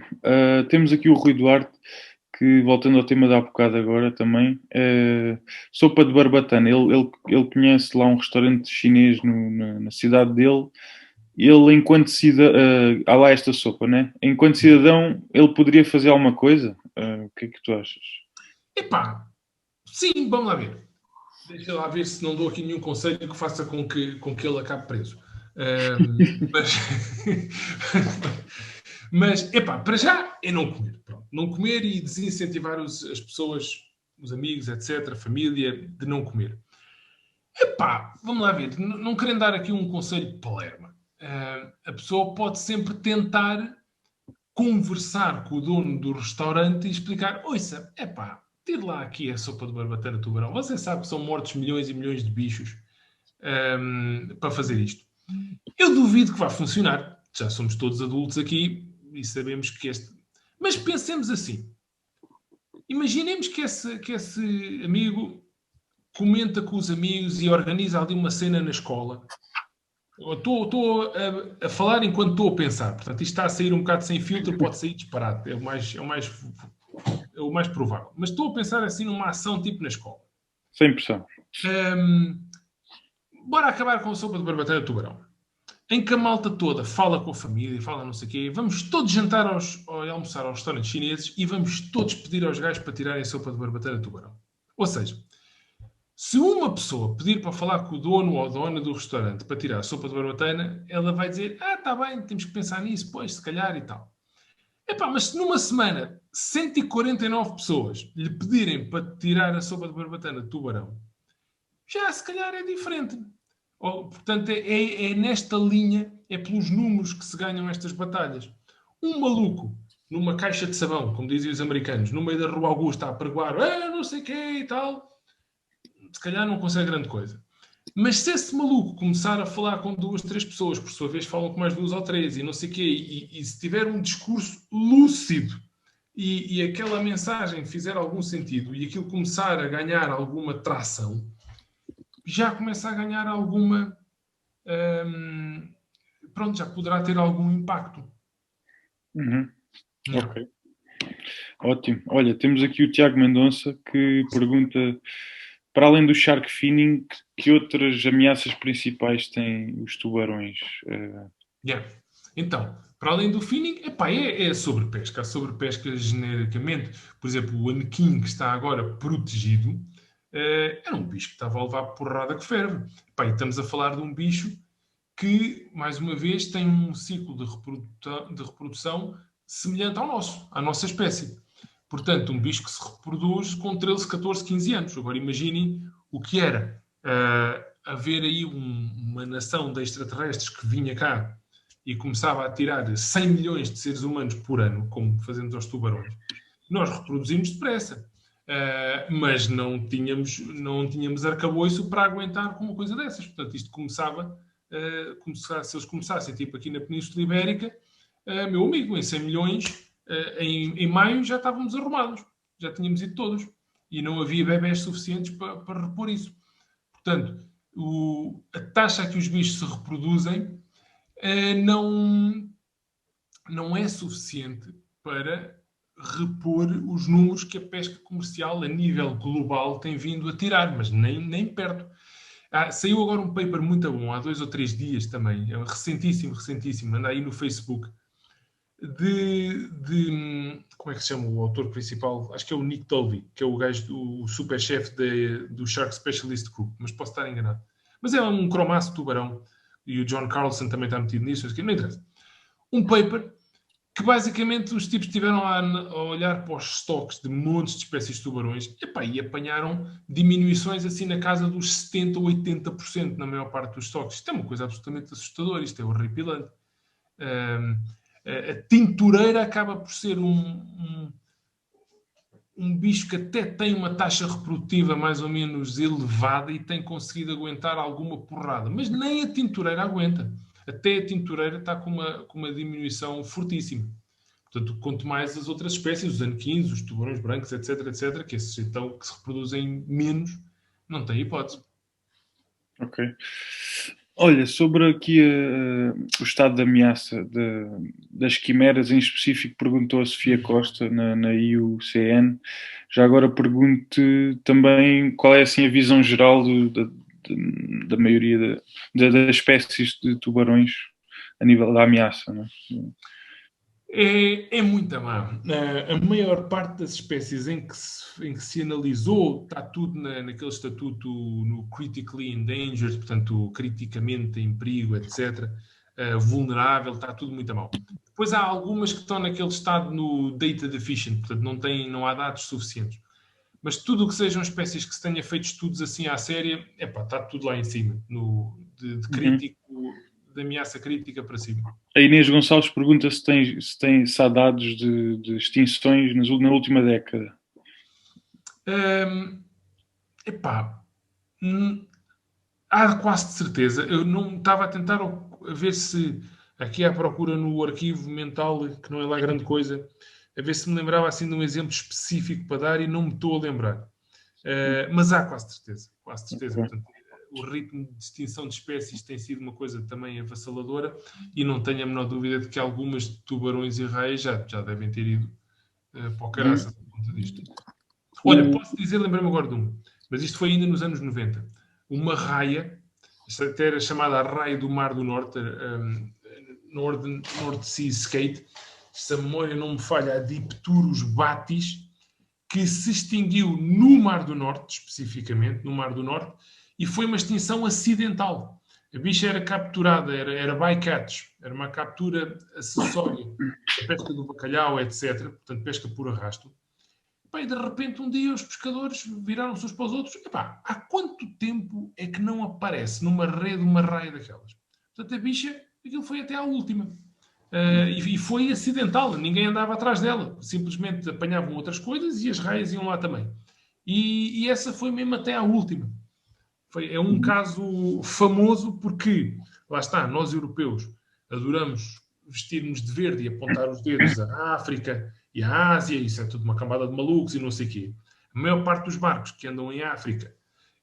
Temos aqui o Rui Duarte, que, voltando ao tema da há bocado agora também, sopa de barbatana. Ele conhece lá um restaurante chinês na cidade dele. Ele, enquanto cidadão, há lá esta sopa, né? Enquanto cidadão, ele poderia fazer alguma coisa? O que é que tu achas? Epá, sim, vamos lá ver. Deixa lá ver se não dou aqui nenhum conselho que faça com que ele acabe preso. Mas, epá, para já é não comer. Pronto. Não comer e desincentivar as pessoas, os amigos, etc., a família, de não comer. Epá, vamos lá ver. Não querendo dar aqui um conselho de palerma. A pessoa pode sempre tentar conversar com o dono do restaurante e explicar: ouça, epá, tire lá aqui a sopa de barbatana tubarão. Você sabe que são mortos milhões e milhões de bichos para fazer isto. Eu duvido que vá funcionar. Já somos todos adultos aqui e sabemos que este... Mas pensemos assim. Imaginemos que esse amigo comenta com os amigos e organiza ali uma cena na escola. Estou a falar enquanto estou a pensar. Portanto, isto está a sair um bocado sem filtro, pode sair disparado. É o mais provável. Mas estou a pensar assim numa ação tipo na escola. Sem pressão. Bora acabar com a sopa de barbatana de tubarão. Em que a malta toda fala com a família, fala não sei o quê, vamos todos jantar ou almoçar aos restaurantes chineses e vamos todos pedir aos gajos para tirarem a sopa de barbatana de tubarão. Ou seja, se uma pessoa pedir para falar com o dono ou a dona do restaurante para tirar a sopa de barbatana, ela vai dizer: está bem, temos que pensar nisso, pois, se calhar e tal. Epá, mas se numa semana 149 pessoas lhe pedirem para tirar a sopa de barbatana de tubarão, já se calhar é diferente. Portanto, é nesta linha, é pelos números que se ganham estas batalhas. Um maluco, numa caixa de sabão, como dizem os americanos, no meio da Rua Augusta, a pregoar, não sei o quê e tal, se calhar não consegue grande coisa. Mas se esse maluco começar a falar com 2, 3 pessoas, por sua vez falam com mais 2 ou 3 e não sei o quê, e se tiver um discurso lúcido e aquela mensagem fizer algum sentido e aquilo começar a ganhar alguma tração, já começa a ganhar alguma... pronto, já poderá ter algum impacto. Ok. Ótimo. Olha, temos aqui o Tiago Mendonça que pergunta, para além do shark finning, que outras ameaças principais têm os tubarões? Então, para além do finning, é a sobrepesca. A sobrepesca genericamente, por exemplo, o anequim que está agora protegido, era um bicho que estava a levar porrada que ferve. E estamos a falar de um bicho que, mais uma vez, tem um ciclo de reprodução semelhante ao nosso, à nossa espécie. Portanto, um bicho que se reproduz com 13, 14, 15 anos. Agora imaginem o que era haver aí uma nação de extraterrestres que vinha cá e começava a tirar 100 milhões de seres humanos por ano, como fazemos aos tubarões. Nós reproduzimos depressa. Mas não tínhamos arcabouço para aguentar com uma coisa dessas. Portanto, isto começava, se eles começassem, tipo aqui na Península Ibérica, meu amigo, em 100 milhões, em maio já estávamos arrumados. Já tínhamos ido todos. E não havia bebés suficientes para repor isso. Portanto, a taxa a que os bichos se reproduzem não é suficiente para repor os números que a pesca comercial a nível global tem vindo a tirar, mas nem perto. Saiu agora um paper muito bom, há 2 ou 3 dias também, é recentíssimo, anda aí no Facebook, como é que se chama o autor principal? Acho que é o Nick Dolby, que é o gajo do super-chefe do Shark Specialist Group, mas posso estar enganado. Mas é um cromaço tubarão, e o John Carlson também está metido nisso, não interessa. Um paper que basicamente os tipos estiveram a olhar para os estoques de montes de espécies de tubarões, e apanharam diminuições assim na casa dos 70% ou 80% na maior parte dos estoques. Isto é uma coisa absolutamente assustadora, isto é horripilante. A tintureira acaba por ser um bicho que até tem uma taxa reprodutiva mais ou menos elevada e tem conseguido aguentar alguma porrada, mas nem a tintureira aguenta. Até a tintureira está com uma diminuição fortíssima. Portanto, quanto mais as outras espécies, os anquins, os tubarões brancos, etc., que esses então que se reproduzem menos, não tem hipótese. Ok. Olha, sobre aqui o estado de ameaça das quimeras, em específico, perguntou a Sofia Costa na IUCN. Já agora pergunto também qual é assim a visão geral da maioria das espécies de tubarões a nível da ameaça, não é? É muito má. A maior parte das espécies em que se analisou está tudo naquele estatuto no critically endangered, portanto, criticamente em perigo, etc. Vulnerável, está tudo muito mal. Depois há algumas que estão naquele estado no data deficient, portanto, não há dados suficientes. Mas tudo o que sejam espécies que se tenha feito estudos assim à séria, está tudo lá em cima, de crítico, de ameaça crítica para cima. A Inês Gonçalves pergunta se há dados de extinções na última década. Há quase de certeza. Eu não estava a tentar ver se aqui à procura no arquivo mental, que não é lá grande coisa, a ver se me lembrava assim de um exemplo específico para dar e não me estou a lembrar. Mas há quase de certeza. Quase de certeza. Portanto, o ritmo de extinção de espécies tem sido uma coisa também avassaladora e não tenho a menor dúvida de que algumas de tubarões e raias já devem ter ido para o caraças por conta disto. Olha, posso dizer, lembrei-me agora de um, mas isto foi ainda nos anos 90. Uma raia, esta até era chamada a raia do Mar do Norte, North Sea Skate, se a memória não me falha, a Dipturus batis, que se extinguiu no Mar do Norte, especificamente, no Mar do Norte, e foi uma extinção acidental. A bicha era capturada, era bycatch, era uma captura acessória da pesca do bacalhau, etc. Portanto, pesca por arrasto. E de repente, um dia, os pescadores viraram-se uns para os outros. Há quanto tempo é que não aparece numa rede uma raia daquelas? Portanto, a bicha, aquilo foi até à última. E foi acidental, ninguém andava atrás dela. Simplesmente apanhavam outras coisas e as raias iam lá também. E essa foi mesmo até à última. É um caso famoso porque, lá está, nós europeus adoramos vestir-nos de verde e apontar os dedos à África e à Ásia, isso é tudo uma camada de malucos e não sei o quê. A maior parte dos barcos que andam em África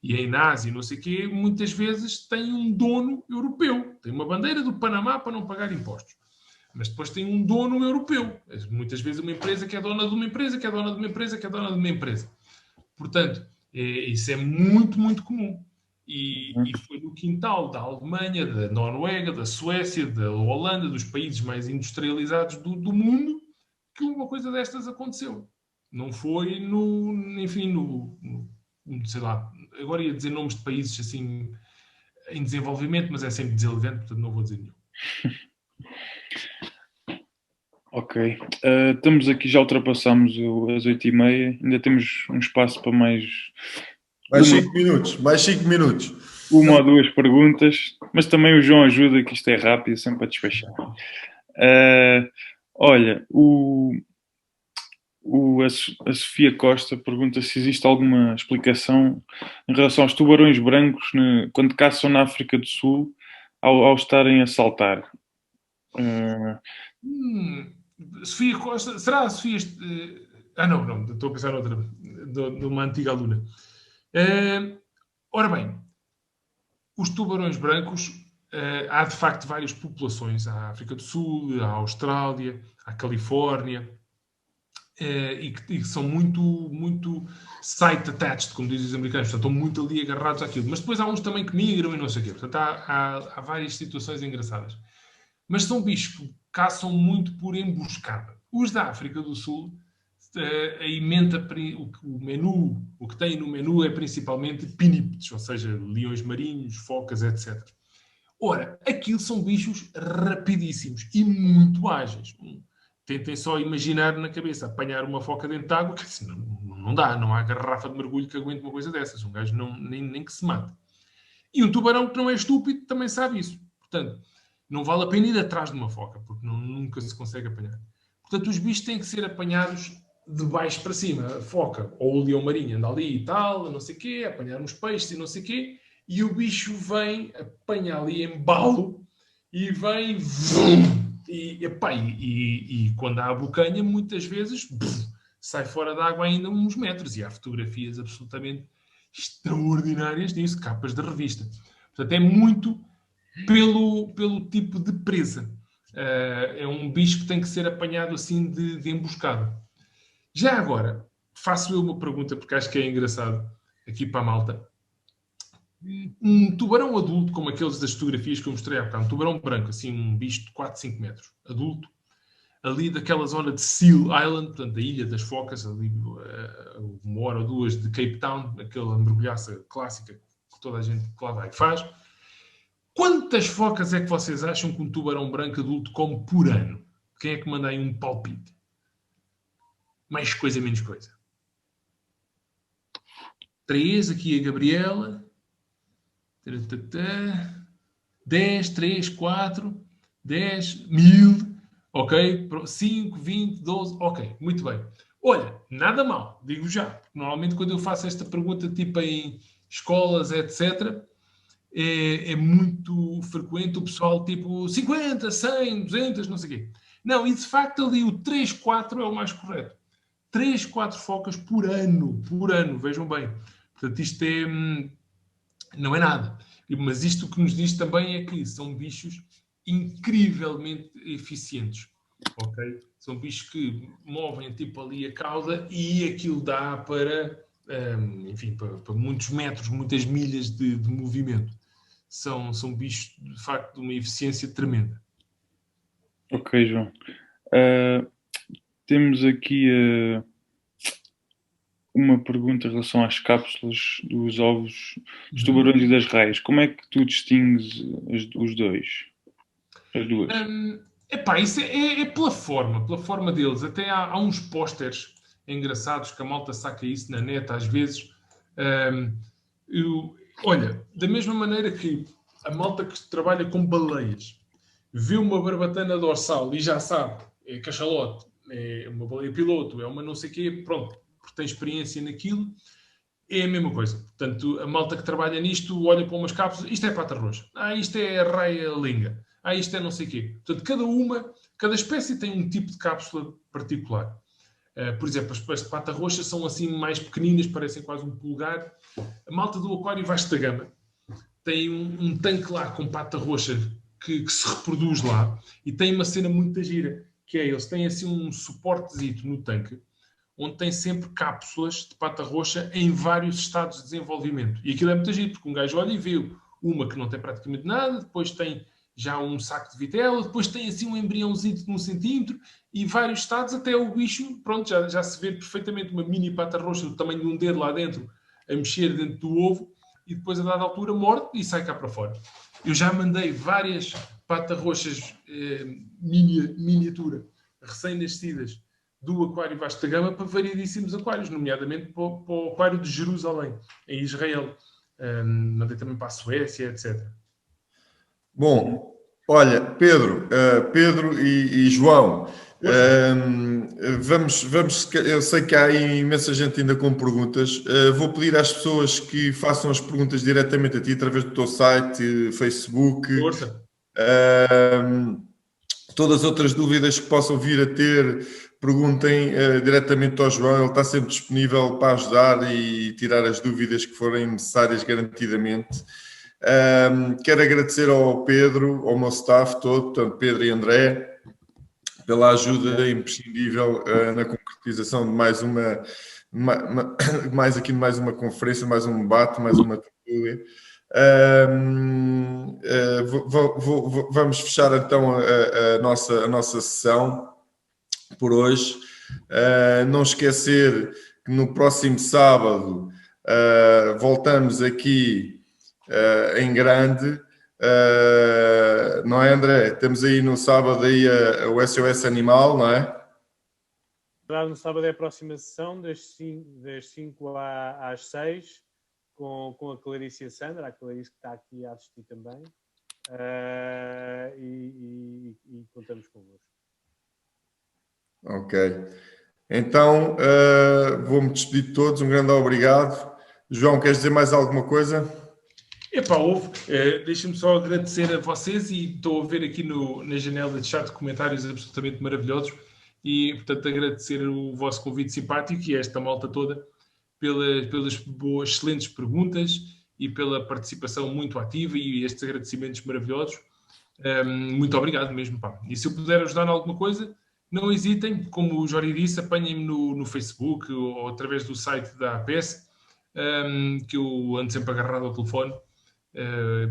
e em Ásia e não sei o quê, muitas vezes têm um dono europeu. Tem uma bandeira do Panamá para não pagar impostos. Mas depois tem um dono europeu. Muitas vezes uma empresa que é dona de uma empresa, que é dona de uma empresa, que é dona de uma empresa. Portanto, isso é muito, muito comum. E foi no quintal da Alemanha, da Noruega, da Suécia, da Holanda, dos países mais industrializados do mundo, que uma coisa destas aconteceu. Não foi sei lá, agora ia dizer nomes de países assim em desenvolvimento, mas é sempre deselegante, portanto não vou dizer nenhum. Ok. Estamos aqui, já ultrapassamos as 8h30, ainda temos um espaço para mais 5 minutos, mais 5 minutos. Uma ou duas perguntas, mas também o João ajuda, que isto é rápido, sempre a despachar. Olha, a Sofia Costa pergunta se existe alguma explicação em relação aos tubarões brancos quando caçam na África do Sul ao estarem a saltar. Sofia Costa, será a Sofia... não, estou a pensar noutra, de uma antiga aluna. Ora bem, os tubarões brancos, há de facto várias populações. Há a África do Sul, a Austrália, a Califórnia, e que são muito, muito site-attached, como dizem os americanos. Portanto, estão muito ali agarrados àquilo. Mas depois há uns também que migram e não sei o quê. Portanto, há várias situações engraçadas. Mas são bichos que caçam muito por emboscada. Os da África do Sul, a emenda, o que tem no menu é principalmente pinípedes, ou seja, leões marinhos, focas, etc. Ora, aquilo são bichos rapidíssimos e muito ágeis. tentem só imaginar na cabeça apanhar uma foca dentro de água, que assim, não dá, não há garrafa de mergulho que aguente uma coisa dessas. Um gajo nem que se mate. E um tubarão que não é estúpido também sabe isso. Portanto, não vale a pena ir atrás de uma foca, porque nunca se consegue apanhar. Portanto, os bichos têm que ser apanhados de baixo para cima. A foca ou o leão marinho anda ali e tal, não sei o quê, apanhar uns peixes e não sei o quê, e o bicho vem, apanha ali em balo e vem... E quando há a bocanha, muitas vezes sai fora da água ainda uns metros. E há fotografias absolutamente extraordinárias disso, capas de revista. Portanto, é muito pelo tipo de presa. É um bicho que tem que ser apanhado assim de emboscada. Já agora, faço eu uma pergunta, porque acho que é engraçado aqui para a malta. Um tubarão adulto, como aqueles das fotografias que eu mostrei há bocado, um tubarão branco, assim, um bicho de 4, 5 metros, adulto, ali daquela zona de Seal Island, portanto, da Ilha das Focas, ali uma hora ou duas de Cape Town, aquela mergulhaça clássica que toda a gente que lá vai faz. Quantas focas é que vocês acham que um tubarão branco adulto come por ano? Quem é que manda aí um palpite? Mais coisa, menos coisa. 3, aqui a Gabriela. 10, 3, 4, 10, 1000, ok? 5, 20, 12, ok, muito bem. Olha, nada mal, digo já. Normalmente quando eu faço esta pergunta, tipo em escolas, etc., é muito frequente o pessoal tipo 50, 100, 200, não sei o quê. Não, e de facto ali o 3, 4 é o mais correto. 3, 4 focas por ano, vejam bem. Portanto, isto não é nada. Mas isto o que nos diz também é que são bichos incrivelmente eficientes. Okay? São bichos que movem tipo ali a cauda e aquilo dá para, enfim, para muitos metros, muitas milhas de movimento. São bichos, de facto, de uma eficiência tremenda. Ok, João. Temos aqui uma pergunta em relação às cápsulas dos ovos dos tubarões e das raias. Como é que tu distingues os dois? As duas? Isso é pela forma deles. Até há uns pósteres engraçados que a malta saca isso na net às vezes. Olha, da mesma maneira que a malta que trabalha com baleias vê uma barbatana dorsal e já sabe, é cachalote, é uma baleia piloto, é uma não sei o quê, pronto, porque tem experiência naquilo, é a mesma coisa. Portanto, a malta que trabalha nisto olha para umas cápsulas, isto é pata roxa, isto é raia linga, isto é não sei o quê. Portanto, cada espécie tem um tipo de cápsula particular. Por exemplo, as espécies de pata roxa são assim mais pequeninas, parecem quase um polegar. A malta do aquário Vasta Gama tem um tanque lá com pata roxa que se reproduz lá e tem uma cena muito gira, que é, eles têm assim um suportezito no tanque onde tem sempre cápsulas de pata roxa em vários estados de desenvolvimento. E aquilo é muito giro, porque um gajo olha e vê uma que não tem praticamente nada, depois tem já um saco de vitela, depois tem assim um embriãozinho de 1 centímetro e vários estados até o bicho, pronto, já se vê perfeitamente uma mini pata roxa do tamanho de um dedo lá dentro a mexer dentro do ovo e depois a dada altura morre e sai cá para fora. Eu já mandei várias patas roxas miniatura, recém-nascidas, do aquário Vasta Gama para variedíssimos aquários, nomeadamente para o aquário de Jerusalém, em Israel. Mandei também para a Suécia, etc. Bom, olha, Pedro e João, eu sei que há aí imensa gente ainda com perguntas. Vou pedir às pessoas que façam as perguntas diretamente a ti, através do teu site, Facebook. Força. Todas as outras dúvidas que possam vir a ter, perguntem diretamente ao João. Ele está sempre disponível para ajudar e tirar as dúvidas que forem necessárias garantidamente. Quero agradecer ao Pedro, ao meu staff todo, portanto, Pedro e André, pela ajuda imprescindível na concretização de mais uma conferência, mais um debate, mais uma tertúlia. Vamos fechar então a nossa sessão por hoje. Não esquecer que no próximo sábado voltamos aqui em grande, não é, André? Temos aí no sábado aí o SOS Animal, não é? No sábado é a próxima sessão, das 5 às 6, com a Clarice e a Sandra, a Clarice que está aqui a assistir também. E contamos convosco. Ok. Então, vou-me despedir de todos. Um grande obrigado. João, queres dizer mais alguma coisa? Deixa-me só agradecer a vocês e estou a ver aqui na janela de chat comentários absolutamente maravilhosos e, portanto, agradecer o vosso convite simpático e esta malta toda pelas boas, excelentes perguntas e pela participação muito ativa e estes agradecimentos maravilhosos. Muito obrigado mesmo, pá. E se eu puder ajudar em alguma coisa, não hesitem, como o Jori disse, apanhem-me no Facebook ou através do site da APS, que eu ando sempre agarrado ao telefone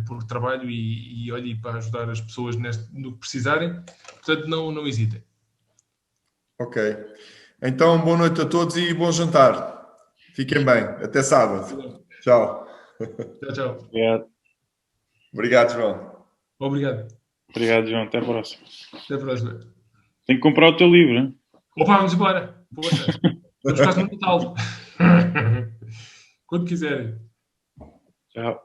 por trabalho e olhe para ajudar as pessoas no que precisarem. Portanto, não hesitem. Ok. Então, boa noite a todos e bom jantar. Fiquem bem. Até sábado. Tchau. Tchau. Obrigado. Obrigado, João. Obrigado. Obrigado, João. Até a próxima. Até a próxima. Tem que comprar o teu livro, hein? Opa, vamos embora. Vamos quase no Natal. Quando quiserem. Tchau.